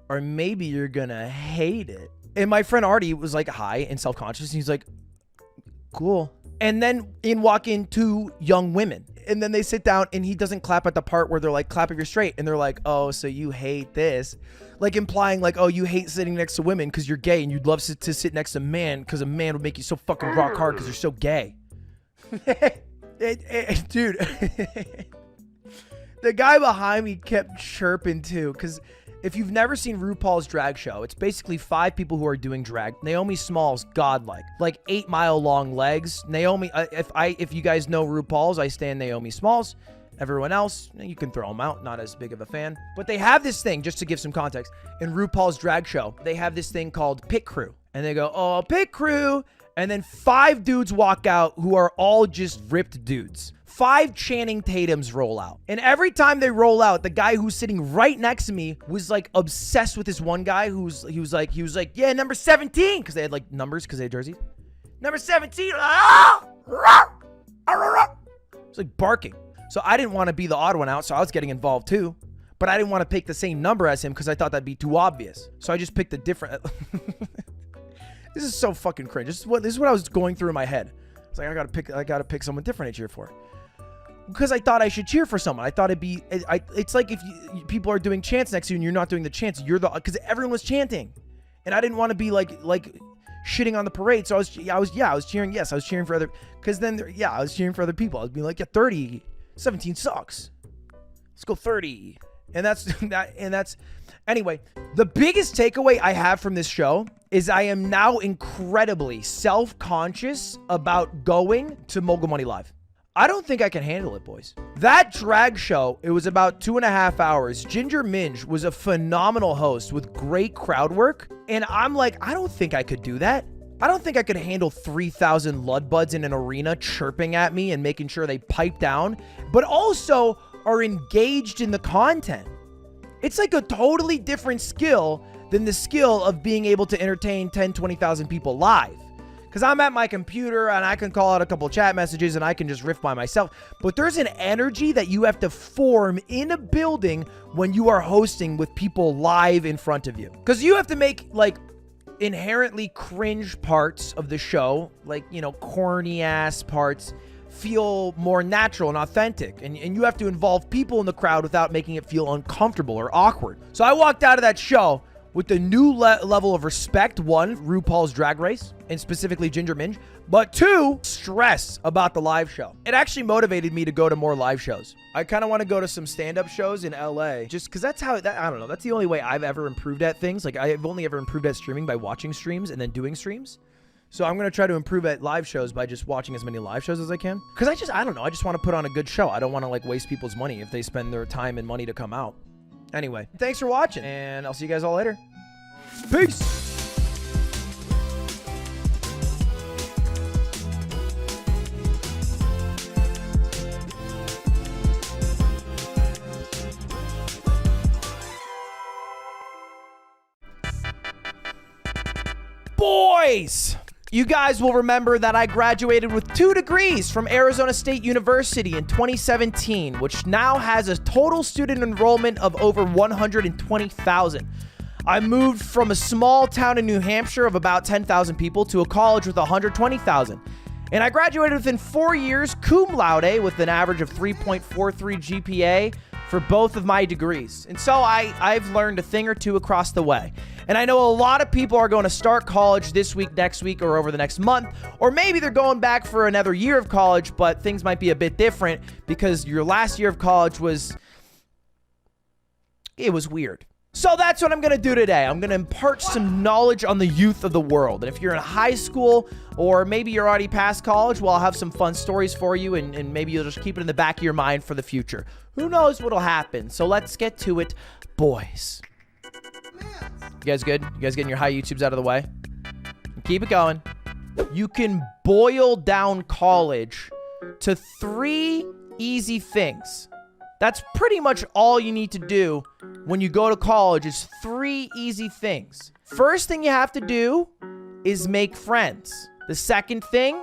or maybe you're gonna hate it. And my friend Artie was like high and self-conscious, and he's like, cool. And then walk in 2 young women. And then they sit down, and he doesn't clap at the part where they're like, clap if you're straight. And they're like, oh, so you hate this. Like implying like, oh, you hate sitting next to women because you're gay, and you'd love to sit next to a man because a man would make you so fucking rock hard because you're so gay. Dude, the guy behind me kept chirping too, because if you've never seen RuPaul's drag show, it's basically 5 people who are doing drag. Naomi Smalls, godlike, like 8 mile long legs. Naomi, if you guys know RuPaul's, I stand Naomi Smalls. Everyone else, you can throw them out. Not as big of a fan. But they have this thing, just to give some context, in RuPaul's drag show, they have this thing called Pit Crew. And they go, oh, Pit Crew. And then 5 dudes walk out who are all just ripped dudes. 5 Channing Tatums roll out. And every time they roll out, the guy who's sitting right next to me was like obsessed with this one guy he was like, yeah, number 17. Because they had like numbers because they had jerseys. Number 17. It's like barking. So I didn't want to be the odd one out, so I was getting involved too. But I didn't want to pick the same number as him because I thought that'd be too obvious. So I just picked a different... This is so fucking cringe. This is what I was going through in my head. It's like, I gotta pick someone different to cheer for. Because I thought I should cheer for someone. I thought it's like if people are doing chants next to you and you're not doing the chants, because everyone was chanting. And I didn't want to be like shitting on the parade. So I was cheering. Yes, I was cheering for other, because then, I was cheering for other people. I was being like, yeah, 30, 17 sucks. Let's go 30. And that's, anyway, the biggest takeaway I have from this show is I am now incredibly self-conscious about going to Mogul Money Live. I don't think I can handle it, boys. That drag show, it was about 2.5 hours. Ginger Minge was a phenomenal host with great crowd work. And I'm like, I don't think I could do that. I don't think I could handle 3,000 Ludbuds in an arena chirping at me and making sure they pipe down, but also are engaged in the content. It's like a totally different skill than the skill of being able to entertain 10, 20,000 people live. Because I'm at my computer and I can call out a couple chat messages and I can just riff by myself. But there's an energy that you have to form in a building when you are hosting with people live in front of you. Because you have to make like inherently cringe parts of the show, like, you know, corny ass parts, feel more natural and authentic. And you have to involve people in the crowd without making it feel uncomfortable or awkward. So I walked out of that show with the new level of respect. 1, RuPaul's Drag Race, and specifically Ginger Minge. But 2, stress about the live show. It actually motivated me to go to more live shows. I kind of want to go to some stand-up shows in LA, just because that's how, I don't know, that's the only way I've ever improved at things. Like, I've only ever improved at streaming by watching streams and then doing streams. So I'm going to try to improve at live shows by just watching as many live shows as I can. Because I don't know, I just want to put on a good show. I don't want to, like, waste people's money if they spend their time and money to come out. Anyway, thanks for watching, and I'll see you guys all later. Peace! Boys! You guys will remember that I graduated with 2 degrees from Arizona State University in 2017, which now has a total student enrollment of over 120,000. I moved from a small town in New Hampshire of about 10,000 people to a college with 120,000. And I graduated within 4 years, cum laude, with an average of 3.43 GPA for both of my degrees. And so I've learned a thing or two across the way. And I know a lot of people are going to start college this week, next week, or over the next month, or maybe they're going back for another year of college, but things might be a bit different because your last year of college was weird. So that's what I'm going to do today. I'm going to impart some knowledge on the youth of the world. And if you're in high school or maybe you're already past college, well, I'll have some fun stories for you and maybe you'll just keep it in the back of your mind for the future. Who knows what'll happen? So let's get to it, boys. You guys good? You guys getting your high YouTubes out of the way? Keep it going. You can boil down college to 3 easy things. That's pretty much all you need to do when you go to college is 3 easy things. First thing you have to do is make friends. The second thing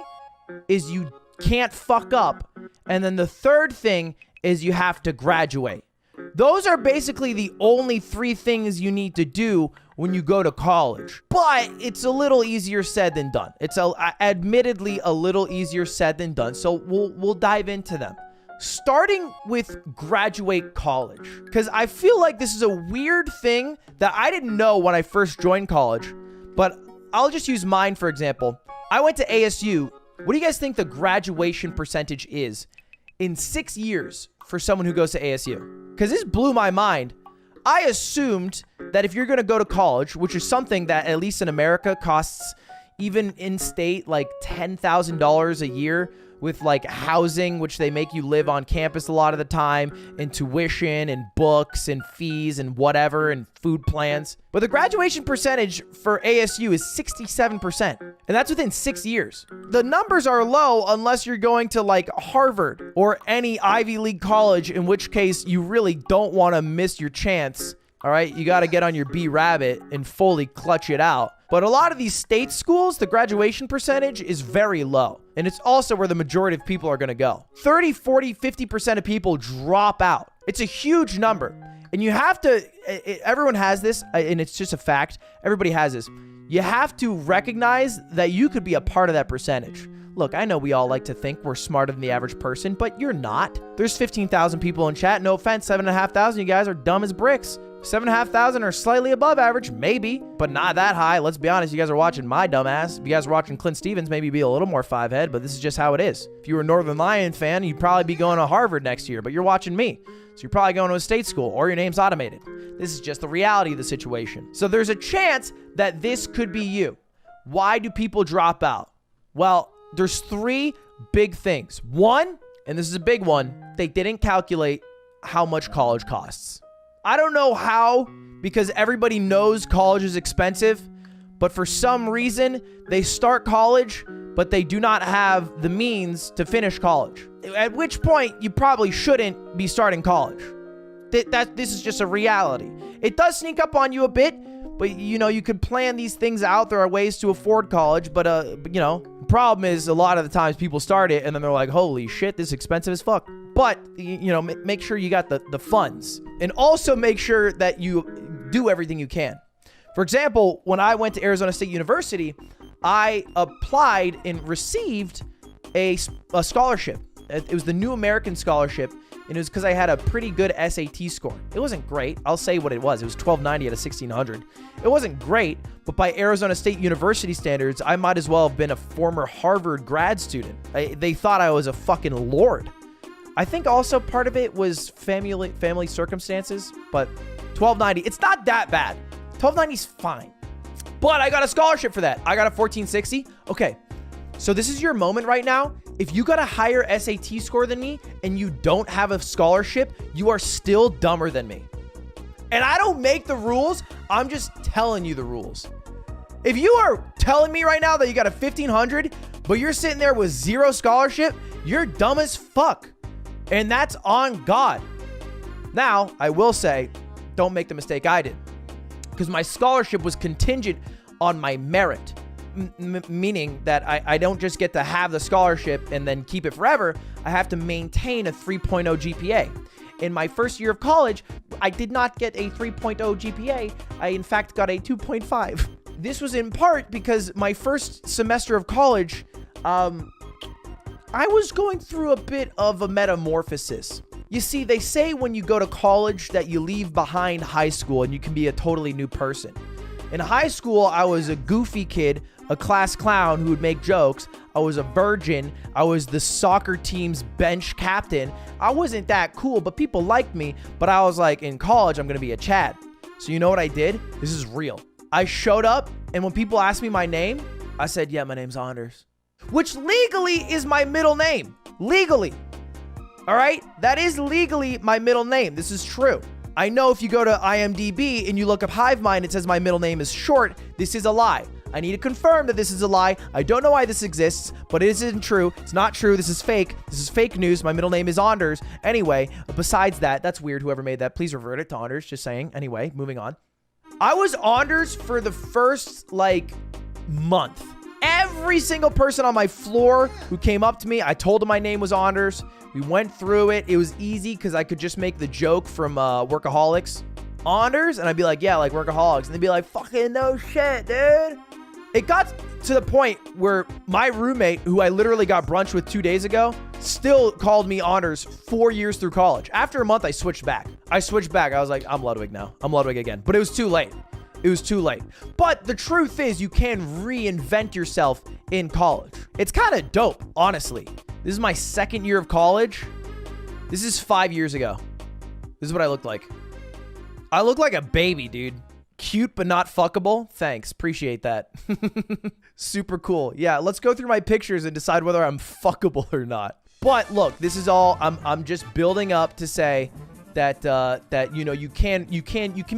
is you can't fuck up. And then the third thing is you have to graduate. Those are basically the only 3 things you need to do when you go to college. But it's a little easier said than done. It's admittedly a little easier said than done. So we'll dive into them. Starting with graduate college, because I feel like this is a weird thing that I didn't know when I first joined college, but I'll just use mine for example. I went to ASU. What do you guys think the graduation percentage is in 6 years for someone who goes to ASU? Because this blew my mind. I assumed that if you're going to go to college, which is something that at least in America costs even in state like $10,000 a year, with like housing, which they make you live on campus a lot of the time, and tuition and books and fees and whatever and food plans. But the graduation percentage for ASU is 67%. And that's within 6 years. The numbers are low unless you're going to like Harvard or any Ivy League college, in which case you really don't want to miss your chance. All right, you got to get on your B rabbit and fully clutch it out. But a lot of these state schools, the graduation percentage is very low. And it's also where the majority of people are going to go. 30, 40, 50% of people drop out. It's a huge number. And you have to, everyone has this, and it's just a fact. Everybody has this. You have to recognize that you could be a part of that percentage. Look, I know we all like to think we're smarter than the average person, but you're not. There's 15,000 people in chat. No offense, 7,500. You guys are dumb as bricks. 7,500 are slightly above average, maybe, but not that high. Let's be honest, you guys are watching my dumbass. If you guys are watching Clint Stevens, maybe be a little more 5-head, but this is just how it is. If you were a Northern Lion fan, you'd probably be going to Harvard next year, but you're watching me. So you're probably going to a state school, or your name's automated. This is just the reality of the situation. So there's a chance that this could be you. Why do people drop out? Well, there's 3 big things. One, and this is a big one, they didn't calculate how much college costs. I don't know how, because everybody knows college is expensive, but for some reason, they start college, but they do not have the means to finish college. At which point, you probably shouldn't be starting college. This is just a reality. It does sneak up on you a bit, but you know, you could plan these things out. There are ways to afford college, but you know, the problem is a lot of the times people start it and then they're like, holy shit, this is expensive as fuck. But, you know, make sure you got the funds, and also make sure that you do everything you can. For example, when I went to Arizona State University, I applied and received a scholarship. It was the New American Scholarship, and it was because I had a pretty good SAT score. It wasn't great. I'll say what it was. It was 1290 out of 1600. It wasn't great, but by Arizona State University standards, I might as well have been a former Harvard grad student. They thought I was a fucking lord. I think also part of it was family circumstances, but 1290, it's not that bad. 1290 is fine. But I got a scholarship for that. I got a 1460. Okay, so this is your moment right now. If you got a higher SAT score than me and you don't have a scholarship, you are still dumber than me. And I don't make the rules. I'm just telling you the rules. If you are telling me right now that you got a 1500, but you're sitting there with 0 scholarship, you're dumb as fuck. And that's on God. Now, I will say, don't make the mistake I did, because my scholarship was contingent on my merit, meaning that I don't just get to have the scholarship and then keep it forever. I have to maintain a 3.0 GPA. In my first year of college, I did not get a 3.0 GPA. I, in fact, got a 2.5. This was in part because my first semester of college, I was going through a bit of a metamorphosis. You see, they say when you go to college that you leave behind high school and you can be a totally new person. In high school, I was a goofy kid, a class clown who would make jokes. I was a virgin. I was the soccer team's bench captain. I wasn't that cool, but people liked me. But I was like, in college, I'm going to be a Chad. So you know what I did? This is real. I showed up, and when people asked me my name, I said, yeah, my name's Anders, which legally is my middle name. Legally. All right? That is legally my middle name. This is true. I know if you go to IMDb and you look up Hivemind, it says my middle name is short. This is a lie. I need to confirm that this is a lie. I don't know why this exists, but it isn't true. It's not true. This is fake. This is fake news. My middle name is Anders. Anyway, besides that, that's weird. Whoever made that, please revert it to Anders. Just saying. Anyway, moving on. I was Anders for the first, month. Every single person on my floor who came up to me, I told them my name was Anders. We went through it. It was easy because I could just make the joke from Workaholics. Anders, and I'd be like, yeah, like Workaholics. And they'd be like, fucking no shit, dude. It got to the point where my roommate, who I literally got brunch with 2 days ago, still called me Anders 4 years through college. After a month, I switched back. I was like, I'm Ludwig now. I'm Ludwig again. But it was too late. It was too late. But the truth is, you can reinvent yourself in college. It's kind of dope, honestly. This is my second year of college. This is 5 years ago. This is what I looked like. I look like a baby, dude. Cute, but not fuckable. Thanks. Appreciate that. Super cool. Yeah, let's go through my pictures and decide whether I'm fuckable or not. But look, this is all, I'm just building up to say that, you know, you can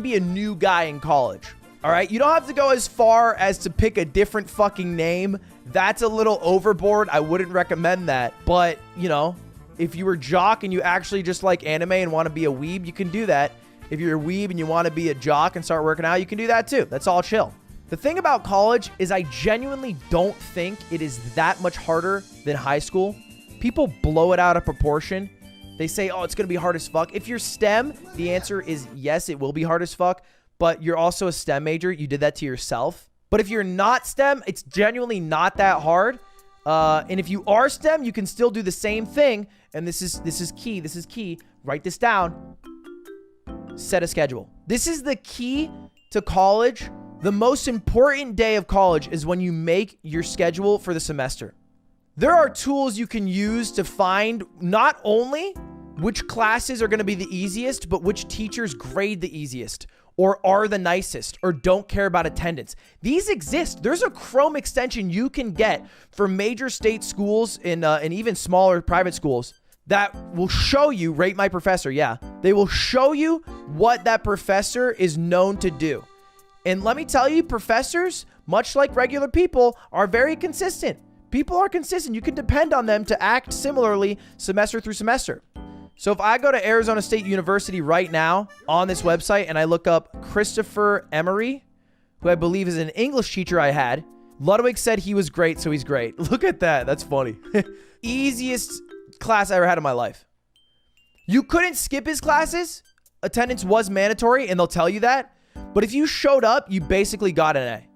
be a new guy in college. All right. You don't have to go as far as to pick a different fucking name. That's a little overboard. I wouldn't recommend that. But, you know, if you were jock and you actually just like anime and want to be a weeb, you can do that. If you're a weeb and you want to be a jock and start working out, you can do that too. That's all chill. The thing about college is I genuinely don't think it is that much harder than high school. People blow it out of proportion. They say, oh, it's going to be hard as fuck. If you're STEM, the answer is yes, it will be hard as fuck. But you're also a STEM major. You did that to yourself. But if you're not STEM, it's genuinely not that hard. And if you are STEM, you can still do the same thing. And this is key. This is key. Write this down. Set a schedule. This is the key to college. The most important day of college is when you make your schedule for the semester. There are tools you can use to find not only which classes are going to be the easiest, but which teachers grade the easiest or are the nicest or don't care about attendance. These exist. There's a Chrome extension you can get for major state schools and even smaller private schools that will show you, rate my professor, yeah. They will show you what that professor is known to do. And let me tell you, professors, much like regular people, are very consistent. People are consistent. You can depend on them to act similarly semester through semester. So if I go to Arizona State University right now on this website and I look up Christopher Emery, who I believe is an English teacher I had, Ludwig said he was great, so he's great. Look at that. That's funny. Easiest class I ever had in my life. You couldn't skip his classes. Attendance was mandatory, and they'll tell you that. But if you showed up, you basically got an A.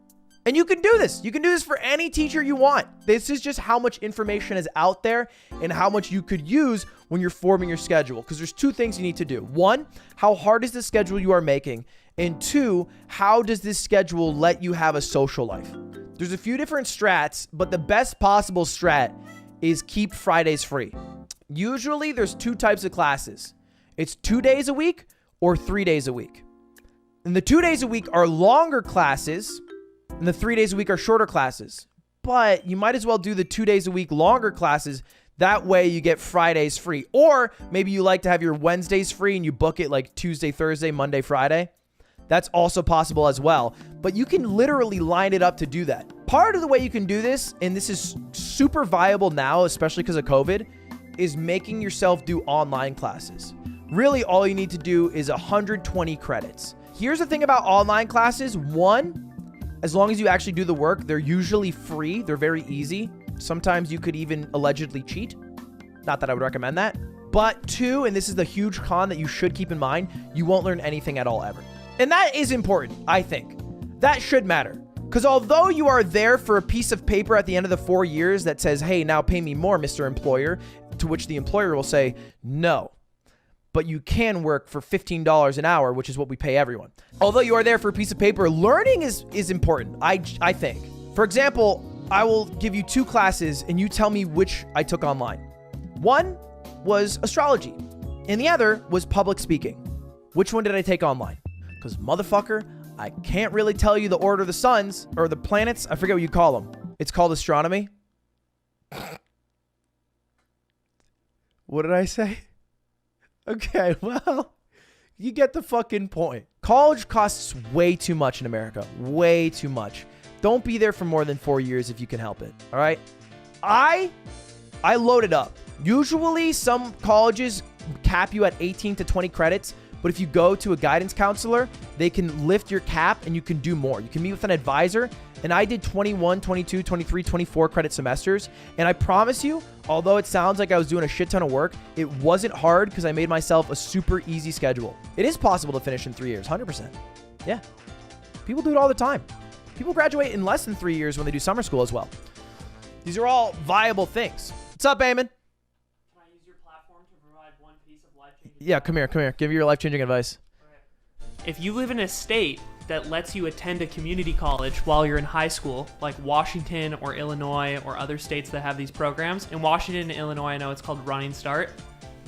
And you can do this. You can do this for any teacher you want. This is just how much information is out there and how much you could use when you're forming your schedule. Because there's two things you need to do. One, how hard is the schedule you are making? And two, how does this schedule let you have a social life? There's a few different strats, but the best possible strat is keep Fridays free. Usually there's two types of classes. It's 2 days a week or 3 days a week. And the 2 days a week are longer classes and the 3 days a week are shorter classes. But you might as well do the 2 days a week longer classes. That way you get Fridays free. Or maybe you like to have your Wednesdays free and you book it like Tuesday, Thursday, Monday, Friday. That's also possible as well. But you can literally line it up to do that. Part of the way you can do this, and this is super viable now, especially because of COVID, is making yourself do online classes. Really, all you need to do is 120 credits. Here's the thing about online classes. One, as long as you actually do the work, they're usually free. They're very easy. Sometimes you could even allegedly cheat. Not that I would recommend that. But two, and this is the huge con that you should keep in mind, you won't learn anything at all ever. And that is important, I think. That should matter. Because although you are there for a piece of paper at the end of the 4 years that says, hey, now pay me more, Mr. Employer, to which the employer will say, no. But you can work for $15 an hour, which is what we pay everyone. Although you are there for a piece of paper, learning is important, I think. For example, I will give you 2 classes and you tell me which I took online. One was astrology and the other was public speaking. Which one did I take online? Because motherfucker, I can't really tell you the order of the suns or the planets. I forget what you call them. It's called astronomy. What did I say? Okay, well, you get the fucking point. College costs way too much in America. Way too much. Don't be there for more than 4 years if you can help it. All right? I loaded up. Usually some colleges cap you at 18 to 20 credits, but if you go to a guidance counselor, they can lift your cap and you can do more. You can meet with an advisor, and I did 21, 22, 23, 24 credit semesters, and I promise you, although it sounds like I was doing a shit ton of work, it wasn't hard because I made myself a super easy schedule. It is possible to finish in 3 years, 100%. Yeah. People do it all the time. People graduate in less than 3 years when they do summer school as well. These are all viable things. What's up, Eamon? Yeah, come here. Give me your life-changing advice. If you live in a state that lets you attend a community college while you're in high school, like Washington or Illinois or other states that have these programs, in Washington and Illinois, I know it's called Running Start,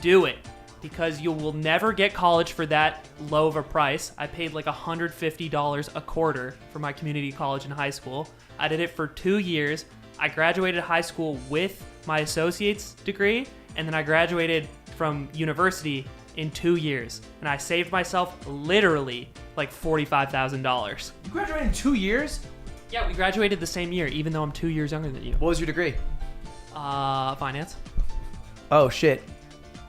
do it. Because you will never get college for that low of a price. I paid like $150 a quarter for my community college in high school. I did it for 2 years. I graduated high school with my associate's degree, and then I graduated from university in 2 years, and I saved myself literally like $45,000. You graduated in 2 years? Yeah, we graduated the same year, even though I'm 2 years younger than you. What was your degree? Finance. Oh shit,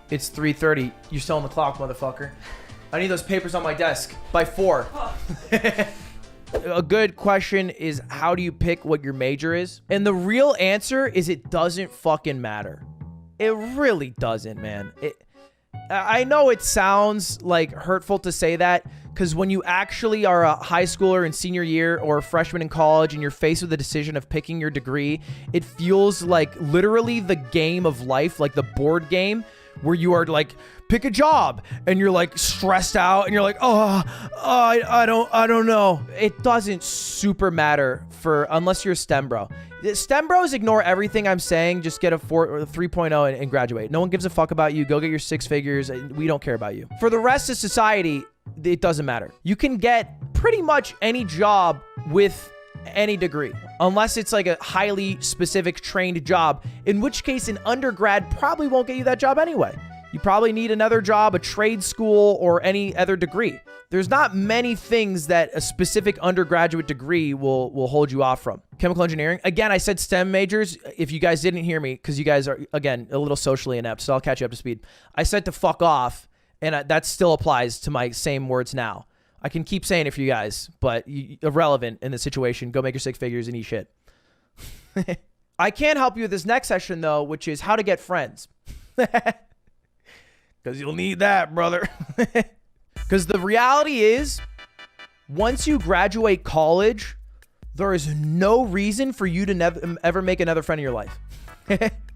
it's 3:30. You're still on the clock, motherfucker. I need those papers on my desk by 4. A good question is, how do you pick what your major is? And the real answer is, it doesn't fucking matter. It really doesn't, man. I know it sounds like hurtful to say that, because when you actually are a high schooler in senior year or a freshman in college and you're faced with the decision of picking your degree, it feels like literally the game of life, like the board game, where you are like, pick a job, and you're like stressed out and you're like, I don't know. It doesn't super matter unless you're a STEM bro. STEM bros ignore everything I'm saying. Just get a 4 or 3.0 and graduate. No one gives a fuck about you. Go get your 6 figures. We don't care about you. For the rest of society, it doesn't matter. You can get pretty much any job with any degree, unless it's like a highly specific trained job, in which case an undergrad probably won't get you that job anyway. You probably need another job, a trade school, or any other degree. There's not many things that a specific undergraduate degree will hold you off from. Chemical engineering. Again, I said STEM majors. If you guys didn't hear me, because you guys are, again, a little socially inept, so I'll catch you up to speed. I said to fuck off, and that still applies to my same words now. I can keep saying it for you guys, but irrelevant in the situation. Go make your 6 figures and eat shit. I can help you with this next session, though, which is how to get friends. Because you'll need that, brother. Because the reality is, once you graduate college, there is no reason for you to ever make another friend in your life.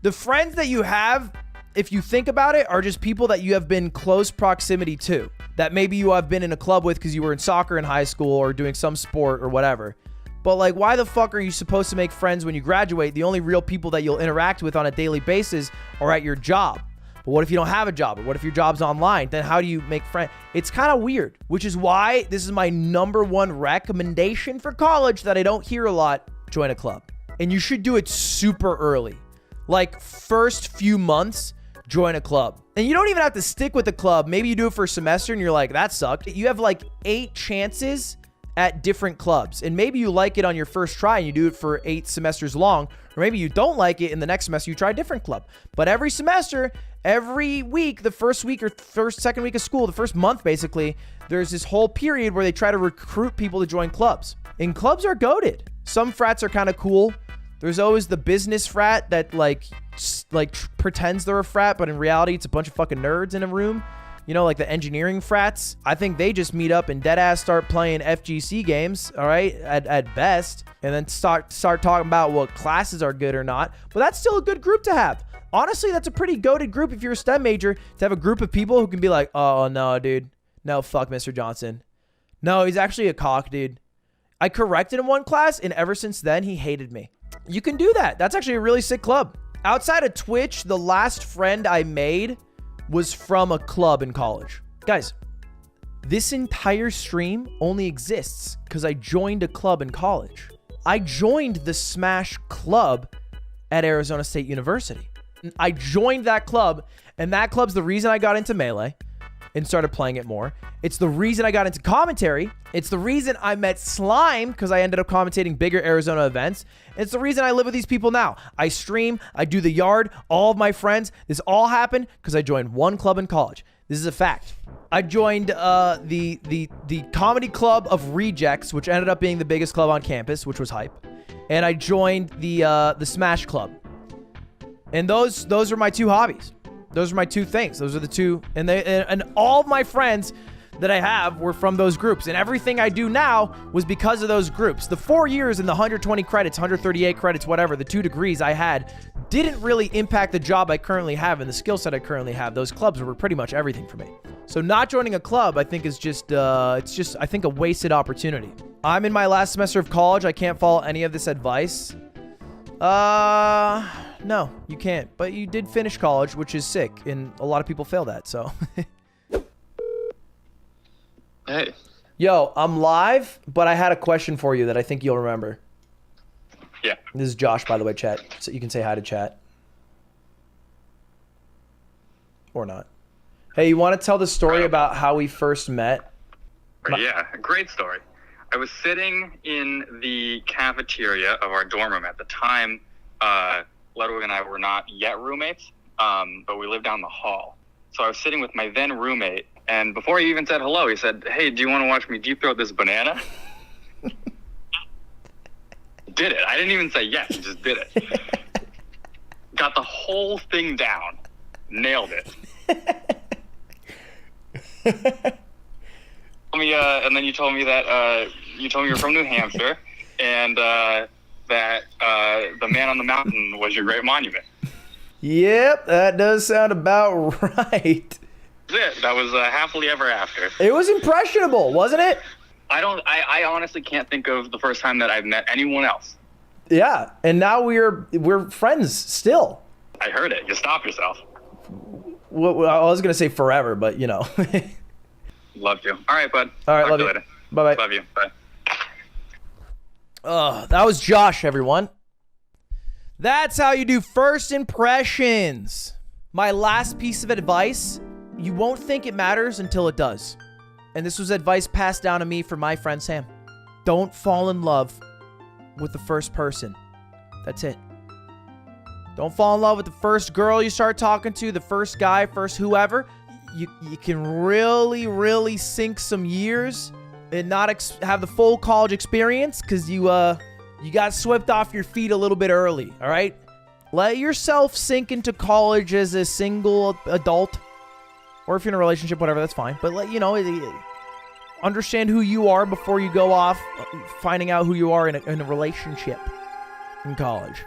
The friends that you have, if you think about it, are just people that you have been close proximity to. That maybe you have been in a club with because you were in soccer in high school or doing some sport or whatever. But like, why the fuck are you supposed to make friends when you graduate? The only real people that you'll interact with on a daily basis are at your job. But what if you don't have a job? Or what if your job's online? Then how do you make friends? It's kind of weird, which is why this is my #1 recommendation for college that I don't hear a lot. Join a club. And you should do it super early. Like first few months, join a club. And you don't even have to stick with the club. Maybe you do it for a semester and you're like, that sucked. You have like 8 chances at different clubs. And maybe you like it on your first try and you do it for 8 semesters long. Or maybe you don't like it, and the next semester you try a different club. But every semester, every week, the first week or second week of school, the first month basically, there's this whole period where they try to recruit people to join clubs. And clubs are goated. Some frats are kind of cool. There's always the business frat that like pretends they're a frat, but in reality, it's a bunch of fucking nerds in a room. You know, like the engineering frats. I think they just meet up and deadass start playing FGC games, all right, at best, and then start talking about what classes are good or not. But that's still a good group to have. Honestly, that's a pretty goated group if you're a STEM major, to have a group of people who can be like, oh, no, dude. No, fuck Mr. Johnson. No, he's actually a cock, dude. I corrected him one class, and ever since then, he hated me. You can do that. That's actually a really sick club. Outside of Twitch, the last friend I made was from a club in college. Guys, This entire stream only exists because I joined a club in college. I joined the Smash Club at Arizona State University. I joined that club, and that club's the reason I got into Melee and started playing it more. It's the reason I got into commentary. It's the reason I met Slime, because I ended up commentating bigger Arizona events. It's the reason I live with these people now. I stream, I do the yard, all of my friends. This all happened because I joined one club in college. This is a fact. I joined the comedy club of Rejects, which ended up being the biggest club on campus, which was hype. And I joined the Smash Club. And those are my two hobbies. Those are my two things. Those are the two. And all of my friends that I have were from those groups. And everything I do now was because of those groups. The 4 years and the 120 credits, 138 credits, whatever, the 2 degrees I had didn't really impact the job I currently have and the skill set I currently have. Those clubs were pretty much everything for me. So not joining a club, I think, is just, it's just, I think, a wasted opportunity. I'm in my last semester of college. I can't follow any of this advice. No, you can't. But you did finish college, which is sick. And a lot of people fail that, so. Hey. Yo, I'm live, but I had a question for you that I think you'll remember. Yeah. This is Josh, by the way, chat. So you can say hi to chat. Or not. Hey, you want to tell the story about how we first met? Yeah, great story. I was sitting in the cafeteria of our dorm room at the time. Ludwig and I were not yet roommates, but we lived down the hall. So I was sitting with my then roommate, and before he even said hello, he said, "Hey, do you want to watch me deep throat this banana?" Did it. I didn't even say yes, he just did it. Got the whole thing down. Nailed it. And then you told me that you're from New Hampshire, and that the man on the mountain was your great monument. Yep, that does sound about right. That's it. That was happily ever after. It was impressionable, wasn't it? I honestly can't think of the first time that I've met anyone else. Yeah, and now we're friends still. I heard it. You stop yourself. Well, I was gonna say forever, but you know. Love you. All right, bud. All right, Talk love to you. Later. Bye-bye. Love you. Bye. That was Josh, everyone. That's how you do first impressions. My last piece of advice, you won't think it matters until it does. And this was advice passed down to me from my friend Sam. Don't fall in love with the first person. That's it. Don't fall in love with the first girl you start talking to, the first guy, first whoever. You can really, really sink some years and not have the full college experience because you got swept off your feet a little bit early, all right? Let yourself sink into college as a single adult, or if you're in a relationship, whatever, that's fine. But understand who you are before you go off finding out who you are in a relationship in college.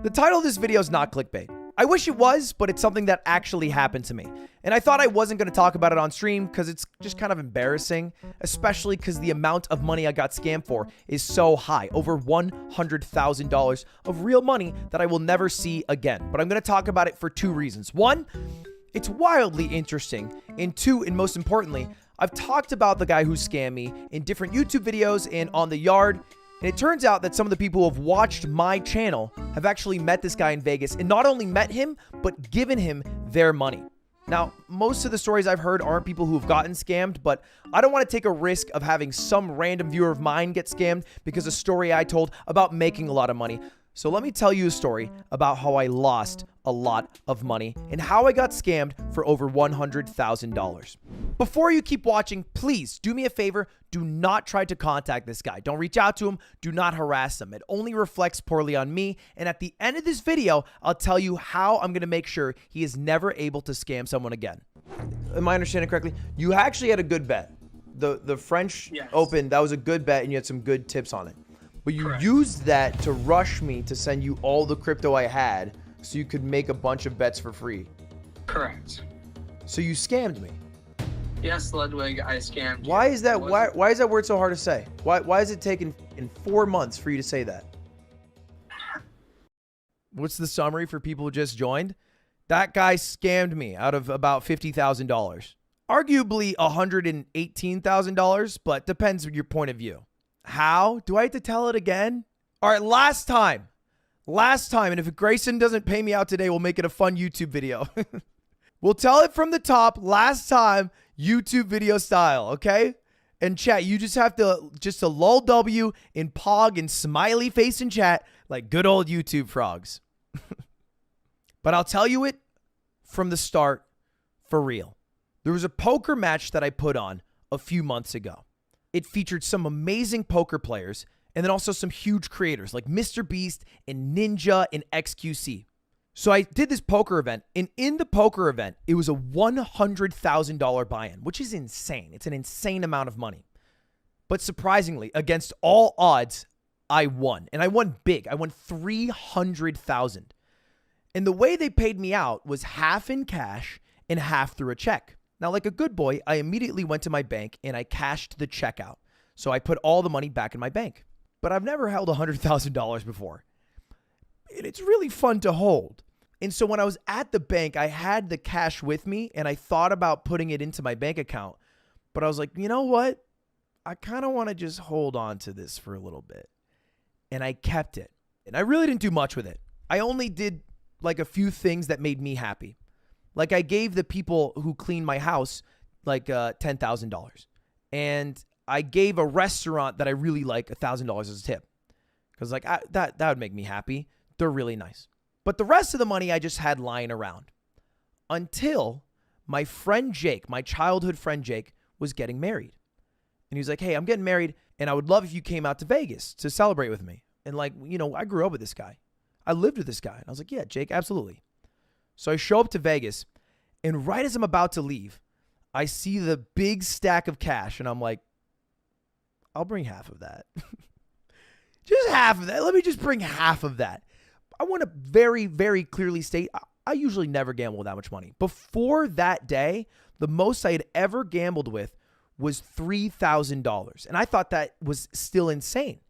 The title of this video is not clickbait. I wish it was, but it's something that actually happened to me. And I thought I wasn't going to talk about it on stream because it's just kind of embarrassing, especially because the amount of money I got scammed for is so high, over $100,000 of real money that I will never see again. But I'm going to talk about it for 2 reasons. 1, it's wildly interesting. And 2, and most importantly, I've talked about the guy who scammed me in different YouTube videos and on the yard. And it turns out that some of the people who have watched my channel have actually met this guy in Vegas and not only met him, but given him their money. Now, most of the stories I've heard aren't people who have gotten scammed, but I don't want to take a risk of having some random viewer of mine get scammed because a story I told about making a lot of money. So let me tell you a story about how I lost a lot of money and how I got scammed for over $100,000. Before you keep watching, please do me a favor. Do not try to contact this guy. Don't reach out to him. Do not harass him. It only reflects poorly on me. And at the end of this video, I'll tell you how I'm going to make sure he is never able to scam someone again. Am I understanding correctly? You actually had a good bet. The French Open, that was a good bet and you had some good tips on it. But you used that to rush me to send you all the crypto I had so you could make a bunch of bets for free. Correct. So you scammed me. Yes, Ludwig, I scammed you. Why is that? Why is that word so hard to say? Why is it taken in 4 months for you to say that? What's the summary for people who just joined? That guy scammed me out of about $50,000. Arguably $118,000, but depends on your point of view. How? Do I have to tell it again? All right, last time. And if Grayson doesn't pay me out today, we'll make it a fun YouTube video. We'll tell it from the top, last time, YouTube video style, okay? And chat, you just have to, a lull W in Pog and smiley face in chat like good old YouTube frogs. But I'll tell you it from the start for real. There was a poker match that I put on a few months ago. It featured some amazing poker players and then also some huge creators like Mr. Beast and Ninja and XQC. So I did this poker event, and in the poker event, it was a $100,000 buy-in, which is insane. It's an insane amount of money. But surprisingly, against all odds, I won. And I won big. I won $300,000. And the way they paid me out was half in cash and half through a check. Now, like a good boy, I immediately went to my bank and I cashed the check out. So I put all the money back in my bank. But I've never held $100,000 before. And it's really fun to hold. And so when I was at the bank, I had the cash with me and I thought about putting it into my bank account. But I was like, you know what? I kind of want to just hold on to this for a little bit. And I kept it. And I really didn't do much with it. I only did like a few things that made me happy. Like I gave the people who cleaned my house like $10,000. And I gave a restaurant that I really like $1,000 as a tip. Because like that would make me happy. They're really nice. But the rest of the money I just had lying around until my friend Jake, my childhood friend Jake, was getting married. And he was like, hey, I'm getting married and I would love if you came out to Vegas to celebrate with me. And like, you know, I grew up with this guy. I lived with this guy. And I was like, yeah, Jake, absolutely. So I show up to Vegas and right as I'm about to leave, I see the big stack of cash and I'm like, I'll bring half of that. Just half of that. Let me just bring half of that. I want to very, very clearly state, I usually never gamble with that much money. Before that day, the most I had ever gambled with was $3,000. And I thought that was still insane.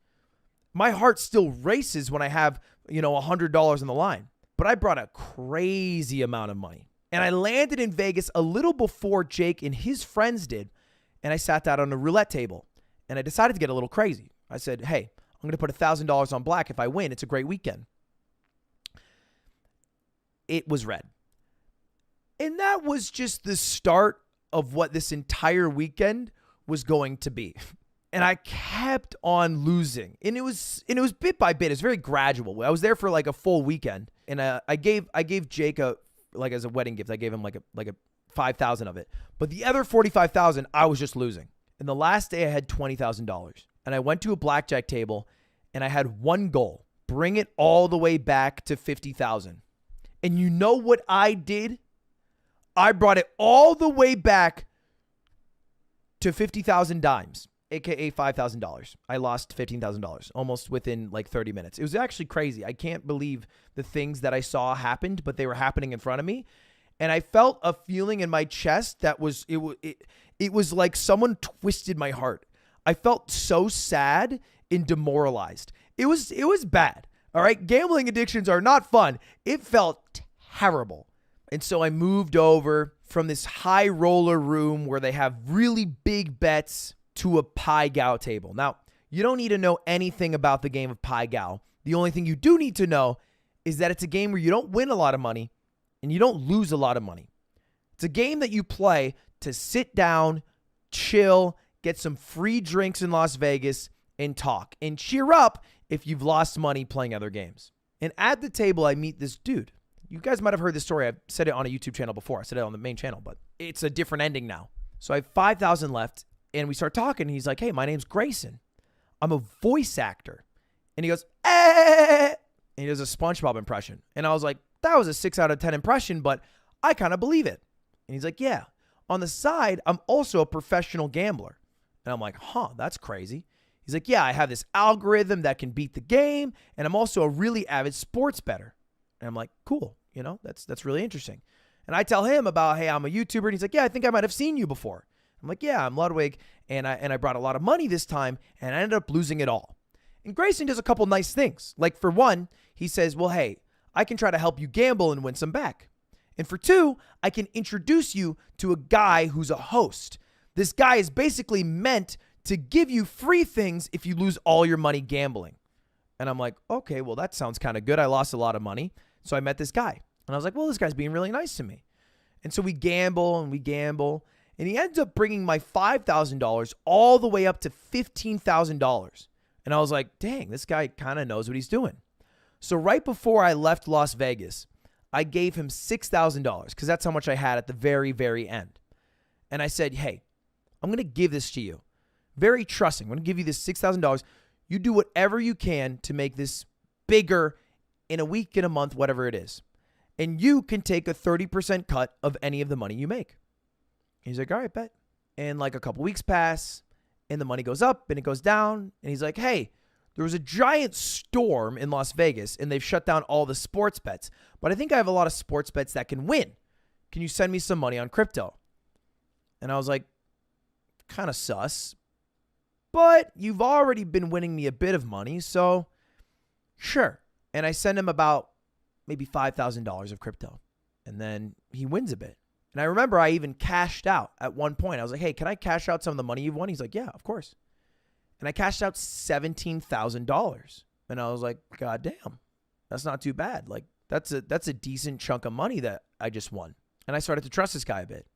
My heart still races when I have, you know, $100 on the line. But I brought a crazy amount of money. And I landed in Vegas a little before Jake and his friends did. And I sat down on a roulette table. And I decided to get a little crazy. I said, hey, I'm going to put $1,000 on black. If I win, it's a great weekend. It was red. And that was just the start of what this entire weekend was going to be. And I kept on losing. And it was bit by bit. It's very gradual. I was there for like a full weekend. And I gave Jake like as a wedding gift, I gave him like a 5,000 of it. But the other 45,000, I was just losing. And the last day I had $20,000. And I went to a blackjack table and I had one goal. Bring it all the way back to 50,000. And you know what I did? I brought it all the way back to 50,000 dimes, aka $5,000. I lost $15,000 almost within like 30 minutes. It was actually crazy. I can't believe the things that I saw happened, but they were happening in front of me. And I felt a feeling in my chest that was, it was like someone twisted my heart. I felt so sad and demoralized. It was bad. All right. Gambling addictions are not fun. It felt terrible. And so I moved over from this high roller room where they have really big bets to a Pai Gow table. Now, you don't need to know anything about the game of Pai Gow. The only thing you do need to know is that it's a game where you don't win a lot of money and you don't lose a lot of money. It's a game that you play to sit down, chill, get some free drinks in Las Vegas, and talk and cheer up if you've lost money playing other games. And at the table, I meet this dude. You guys might have heard this story. I've said it on a YouTube channel before. I said it on the main channel, but it's a different ending now. So I have 5,000 left, and we start talking, and he's like, hey, my name's Grayson. I'm a voice actor. And he goes, eh, and he does a SpongeBob impression. And I was like, that was a 6 out of 10 impression, but I kind of believe it. And he's like, yeah. On the side, I'm also a professional gambler. And I'm like, huh, that's crazy. He's like, yeah, I have this algorithm that can beat the game, and I'm also a really avid sports bettor. And I'm like, cool, you know, that's really interesting. And I tell him about, hey, I'm a YouTuber, and he's like, yeah, I think I might have seen you before. I'm like, yeah, I'm Ludwig, and I brought a lot of money this time, and I ended up losing it all. And Grayson does a couple nice things. Like for one, he says, well, hey, I can try to help you gamble and win some back. And for two, I can introduce you to a guy who's a host. This guy is basically meant to give you free things if you lose all your money gambling. And I'm like, okay, well, that sounds kind of good. I lost a lot of money. So I met this guy. And I was like, well, this guy's being really nice to me. And so we gamble and we gamble. And he ends up bringing my $5,000 all the way up to $15,000. And I was like, dang, this guy kind of knows what he's doing. So right before I left Las Vegas, I gave him $6,000 because that's how much I had at the very, very end. And I said, hey, I'm going to give this to you. Very trusting. I'm going to give you this $6,000. You do whatever you can to make this bigger in a week, in a month, whatever it is. And you can take a 30% cut of any of the money you make. He's like, all right, bet. And like a couple weeks pass, and the money goes up and it goes down. And he's like, hey, there was a giant storm in Las Vegas, and they've shut down all the sports bets. But I think I have a lot of sports bets that can win. Can you send me some money on crypto? And I was like, kind of sus. But you've already been winning me a bit of money, so sure. And I send him about maybe $5,000 of crypto. And then he wins a bit. And I remember I even cashed out at one point. I was like, hey, can I cash out some of the money you've won? He's like, yeah, of course. And I cashed out $17,000. And I was like, God damn, that's not too bad. Like, that's a decent chunk of money that I just won. And I started to trust this guy a bit.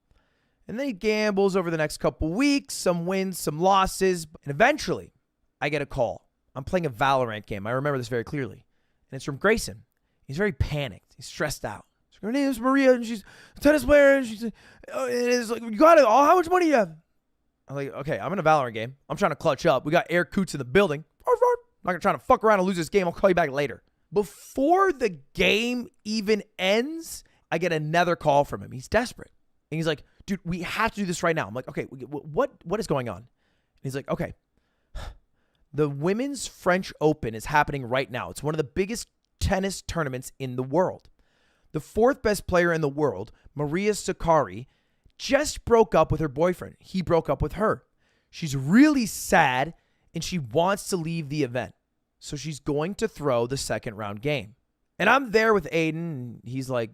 And then he gambles over the next couple weeks, some wins, some losses. And eventually, I get a call. I'm playing a Valorant game. I remember this very clearly. And it's from Grayson. He's very panicked. He's stressed out. Her name is Maria, and she's a tennis player. And she's, it's like, you got it. Oh, how much money do you have? I'm like, okay, I'm in a Valorant game. I'm trying to clutch up. We got Air Coots in the building. I'm not going to try to fuck around and lose this game. I'll call you back later. Before the game even ends, I get another call from him. He's desperate. And he's like, dude, we have to do this right now. I'm like, okay, what is going on? And he's like, okay, the Women's French Open is happening right now. It's one of the biggest tennis tournaments in the world. The fourth best player in the world, Maria Sakkari, just broke up with her boyfriend. He broke up with her. She's really sad, and she wants to leave the event. So she's going to throw the second round game. And I'm there with Aiden, and he's like,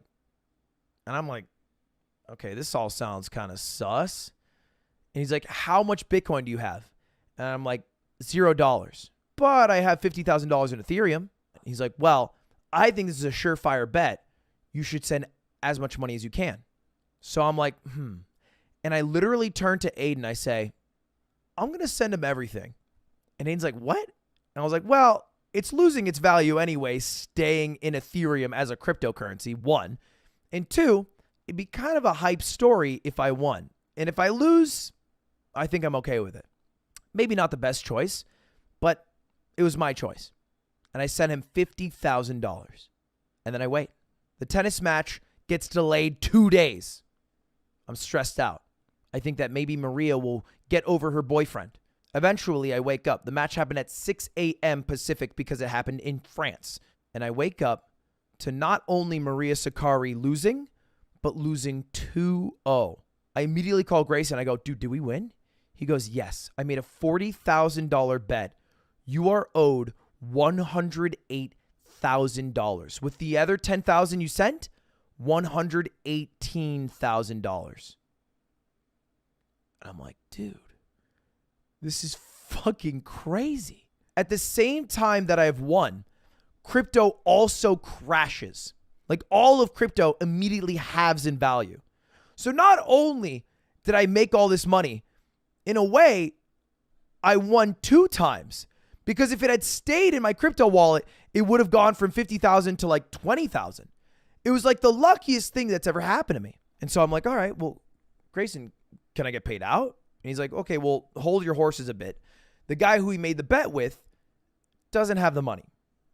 and I'm like, okay, this all sounds kind of sus. And he's like, how much Bitcoin do you have? And I'm like, $0. But I have $50,000 in Ethereum. He's like, well, I think this is a surefire bet. You should send as much money as you can. So I'm like, And I literally turn to Aiden. I say, I'm going to send him everything. And Aiden's like, what? And I was like, well, it's losing its value anyway, staying in Ethereum as a cryptocurrency, one. And two, it'd be kind of a hype story if I won. And if I lose, I think I'm okay with it. Maybe not the best choice, but it was my choice. And I sent him $50,000. And then I wait. The tennis match gets delayed 2 days. I'm stressed out. I think that maybe Maria will get over her boyfriend. Eventually, I wake up. The match happened at 6 a.m. Pacific because it happened in France. And I wake up to not only Maria Sakkari losing, but losing 2-0. I immediately call Grayson. I go, dude, did we win? He goes, yes. I made a $40,000 bet. You are owed $108,000. With the other $10,000 you sent, $118,000. And I'm like, dude, this is fucking crazy. At the same time that I've won, crypto also crashes. Like all of crypto immediately halves in value. So not only did I make all this money, in a way, I won 2 times. Because if it had stayed in my crypto wallet, it would have gone from 50,000 to like 20,000. It was like the luckiest thing that's ever happened to me. And so I'm like, all right, well, Grayson, can I get paid out? And he's like, okay, well, hold your horses a bit. The guy who he made the bet with doesn't have the money.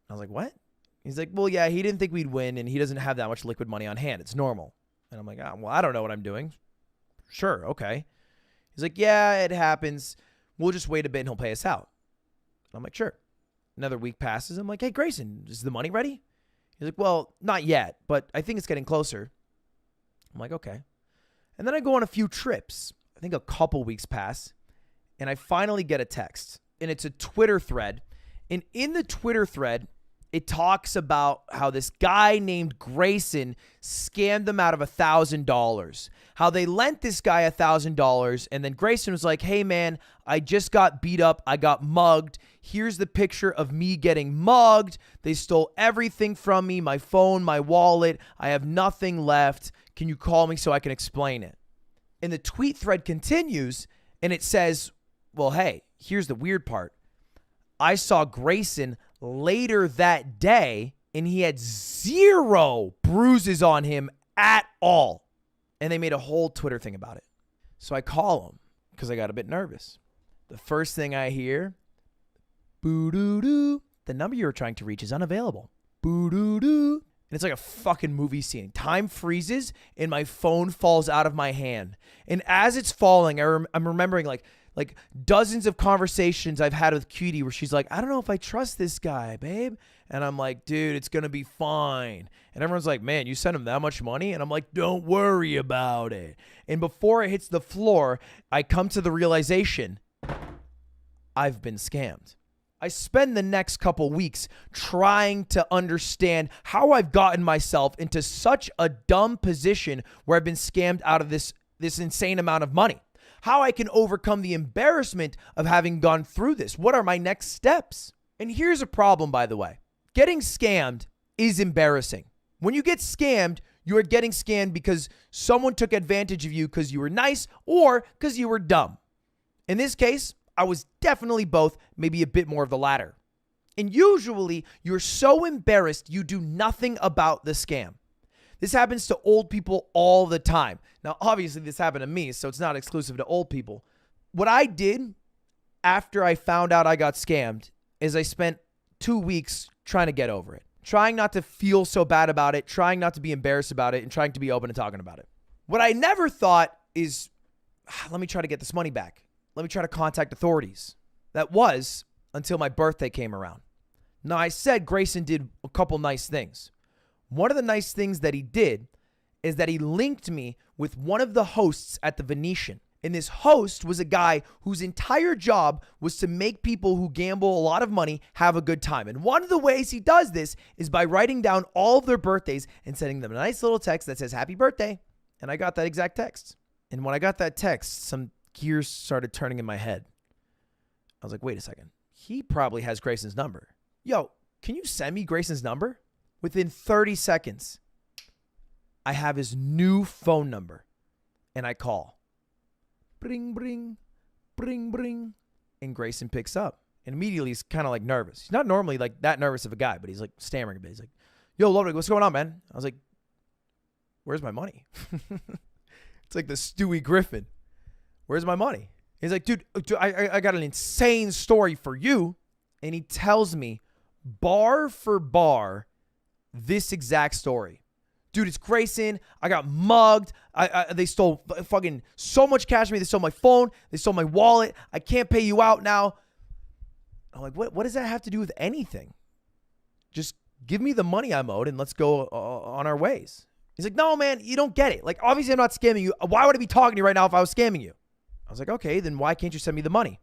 I was like, what? He's like, well, yeah, he didn't think we'd win, and he doesn't have that much liquid money on hand. It's normal. And I'm like, well, I don't know what I'm doing. Sure, okay. He's like, yeah, it happens. We'll just wait a bit, and he'll pay us out. And I'm like, sure. Another week passes. I'm like, hey, Grayson, is the money ready? He's like, well, not yet, but I think it's getting closer. I'm like, okay. And then I go on a few trips. think a couple weeks pass, and I finally get a text. And it's a Twitter thread. And in the Twitter thread, it talks about how this guy named Grayson scammed them out of $1,000. How they lent this guy $1,000, and then Grayson was like, hey man, I just got beat up. I got mugged. Here's the picture of me getting mugged. They stole everything from me, my phone, my wallet. I have nothing left. Can you call me so I can explain it? And the tweet thread continues, and it says, well, hey, here's the weird part. I saw Grayson later that day, and he had 0 bruises on him at all. And they made a whole Twitter thing about it. So I call him because I got a bit nervous. The first thing I hear, boo-doo-doo, the number you were trying to reach is unavailable. Boo-doo-doo. And it's like a fucking movie scene. Time freezes, and my phone falls out of my hand. And as it's falling, I'm remembering like dozens of conversations I've had with Cutie where she's like, I don't know if I trust this guy, babe. And I'm like, dude, it's going to be fine. And everyone's like, man, you sent him that much money? And I'm like, don't worry about it. And before it hits the floor, I come to the realization, I've been scammed. I spend the next couple weeks trying to understand how I've gotten myself into such a dumb position where I've been scammed out of this insane amount of money. How I can overcome the embarrassment of having gone through this. What are my next steps? And here's a problem, by the way. Getting scammed is embarrassing. When you get scammed, you are getting scammed because someone took advantage of you because you were nice or because you were dumb. In this case, I was definitely both, maybe a bit more of the latter. And usually, you're so embarrassed you do nothing about the scam. This happens to old people all the time. Now, obviously, this happened to me, so it's not exclusive to old people. What I did after I found out I got scammed is I spent 2 weeks trying to get over it. Trying not to feel so bad about it, trying not to be embarrassed about it, and trying to be open and talking about it. What I never thought is, let me try to get this money back. Let me try to contact authorities. That was until my birthday came around. Now, I said Grayson did a couple nice things. One of the nice things that he did is that he linked me with one of the hosts at the Venetian. And this host was a guy whose entire job was to make people who gamble a lot of money have a good time. And one of the ways he does this is by writing down all of their birthdays and sending them a nice little text that says, happy birthday. And I got that exact text. And when I got that text, some gears started turning in my head. I was like, wait a second. He probably has Grayson's number. Yo, can you send me Grayson's number? Within 30 seconds, I have his new phone number, and I call. Bring, bring, bring, bring. And Grayson picks up. And immediately he's kind of like nervous. He's not normally like that nervous of a guy, but he's like stammering a bit. He's like, yo, Ludwig, what's going on, man? I was like, where's my money? It's like the Stewie Griffin. Where's my money? He's like, dude, I got an insane story for you. And he tells me bar for bar this exact story. Dude, it's Grayson. I got mugged. They stole fucking so much cash from me. They stole my phone. They stole my wallet. I can't pay you out now. I'm like, what does that have to do with anything? Just give me the money I'm owed and let's go on our ways. He's like, no, man, you don't get it. Like, obviously I'm not scamming you. Why would I be talking to you right now if I was scamming you? I was like, okay, then why can't you send me the money?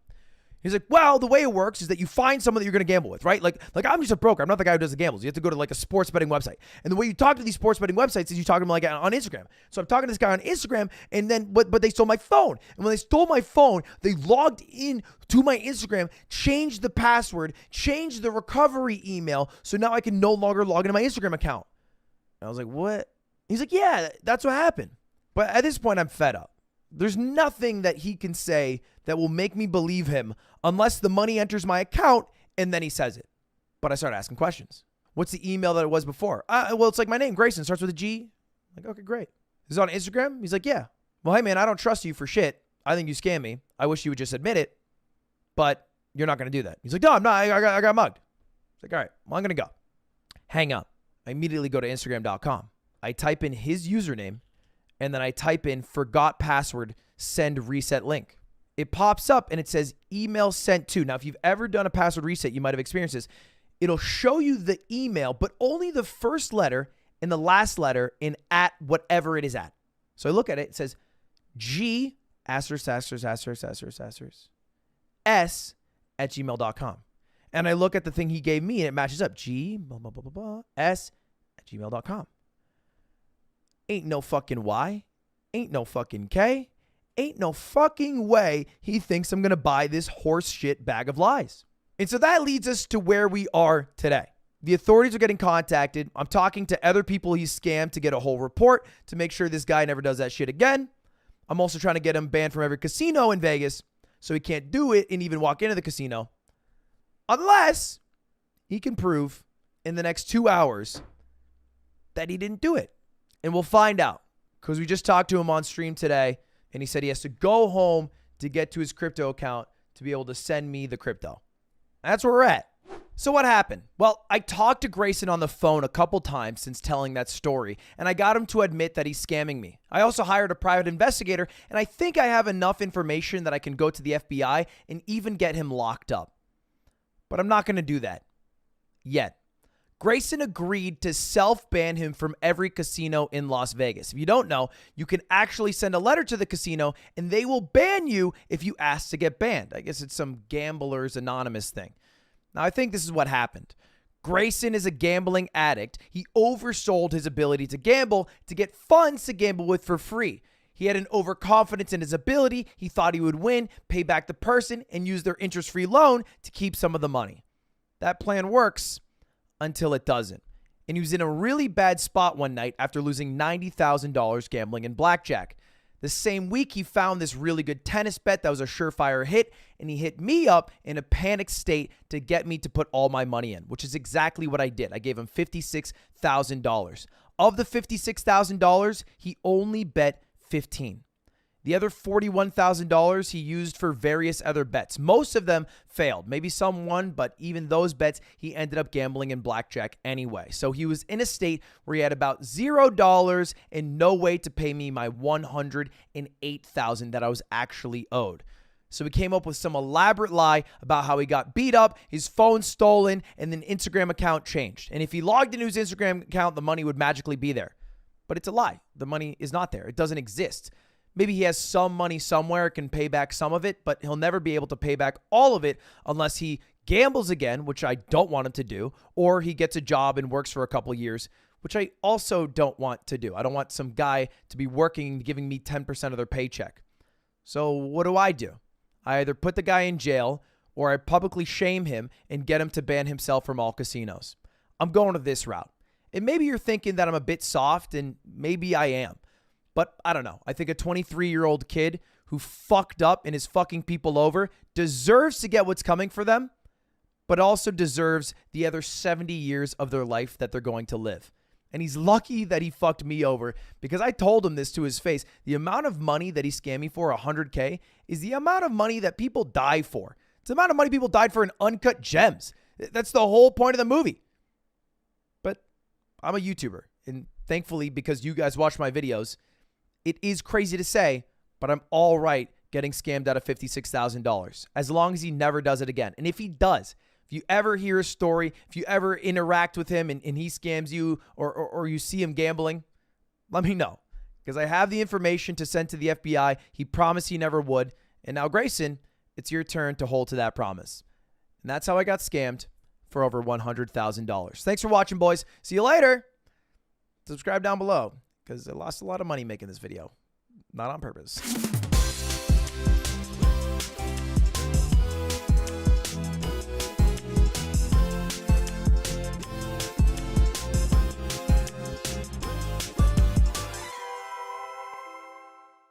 He's like, well, the way it works is that you find someone that you're going to gamble with, right? Like I'm just a broker. I'm not the guy who does the gambles. You have to go to like a sports betting website. And the way you talk to these sports betting websites is you talk to them like on Instagram. So I'm talking to this guy on Instagram, and then, but they stole my phone. And when they stole my phone, they logged in to my Instagram, changed the password, changed the recovery email. So now I can no longer log into my Instagram account. And I was like, what? He's like, yeah, that's what happened. But at this point, I'm fed up. There's nothing that he can say that will make me believe him unless the money enters my account and then he says it. But I started asking questions. What's the email that it was before? Well, it's like my name, Grayson, starts with a G. I'm like, okay, great. Is it on Instagram? He's like, yeah. Well, hey, man, I don't trust you for shit. I think you scam me. I wish you would just admit it, but you're not going to do that. He's like, no, I'm not. I got mugged. It's like, all right, well, I'm going to go. Hang up. I immediately go to Instagram.com. I type in his username, and then I type in forgot password, send reset link. It pops up and it says email sent to. Now, if you've ever done a password reset, you might have experienced this. It'll show you the email, but only the first letter and the last letter in at whatever it is at. So I look at it. It says G@ s@gmail.com. And I look at the thing he gave me and it matches up. s@gmail.com. Ain't no fucking Y. Ain't no fucking K. Ain't no fucking way he thinks I'm going to buy this horse shit bag of lies. And so that leads us to where we are today. The authorities are getting contacted. I'm talking to other people he's scammed to get a whole report to make sure this guy never does that shit again. I'm also trying to get him banned from every casino in Vegas so he can't do it and even walk into the casino unless he can prove in the next 2 hours that he didn't do it. And we'll find out because we just talked to him on stream today and he said he has to go home to get to his crypto account to be able to send me the crypto. That's where we're at. So what happened? Well, I talked to Grayson on the phone a couple times since telling that story, and I got him to admit that he's scamming me. I also hired a private investigator, and I think I have enough information that I can go to the FBI and even get him locked up. But I'm not going to do that yet. Grayson agreed to self-ban him from every casino in Las Vegas. If you don't know, you can actually send a letter to the casino, and they will ban you if you ask to get banned. I guess it's some Gamblers Anonymous thing. Now, I think this is what happened. Grayson is a gambling addict. He oversold his ability to gamble to get funds to gamble with for free. He had an overconfidence in his ability. He thought he would win, pay back the person, and use their interest-free loan to keep some of the money. That plan works until it doesn't. And he was in a really bad spot one night after losing $90,000 gambling in blackjack. The same week, he found this really good tennis bet that was a surefire hit, and he hit me up in a panic state to get me to put all my money in, which is exactly what I did. I gave him $56,000. Of the $56,000, he only bet $15,000. The other $41,000 he used for various other bets. Most of them failed. Maybe some won, but even those bets, he ended up gambling in blackjack anyway. So he was in a state where he had about $0 and no way to pay me my $108,000 that I was actually owed. So he came up with some elaborate lie about how he got beat up, his phone stolen, and then Instagram account changed. And if he logged into his Instagram account, the money would magically be there. But it's a lie. The money is not there. It doesn't exist. Maybe he has some money somewhere, can pay back some of it, but he'll never be able to pay back all of it unless he gambles again, which I don't want him to do, or he gets a job and works for a couple years, which I also don't want to do. I don't want some guy to be working and giving me 10% of their paycheck. So what do? I either put the guy in jail or I publicly shame him and get him to ban himself from all casinos. I'm going to this route. And maybe you're thinking that I'm a bit soft, and maybe I am. But I don't know. I think a 23-year-old kid who fucked up and is fucking people over deserves to get what's coming for them, but also deserves the other 70 years of their life that they're going to live. And he's lucky that he fucked me over because I told him this to his face. The amount of money that he scammed me for, $100K, is the amount of money that people die for. It's the amount of money people died for in Uncut Gems. That's the whole point of the movie. But I'm a YouTuber, and thankfully, because you guys watch my videos, it is crazy to say, but I'm all right getting scammed out of $56,000 as long as he never does it again. And if he does, if you ever hear a story, if you ever interact with him and he scams you or you see him gambling, let me know because I have the information to send to the FBI. He promised he never would. And now, Grayson, it's your turn to hold to that promise. And that's how I got scammed for over $100,000. Thanks for watching, boys. See you later. Subscribe down below, because I lost a lot of money making this video. Not on purpose.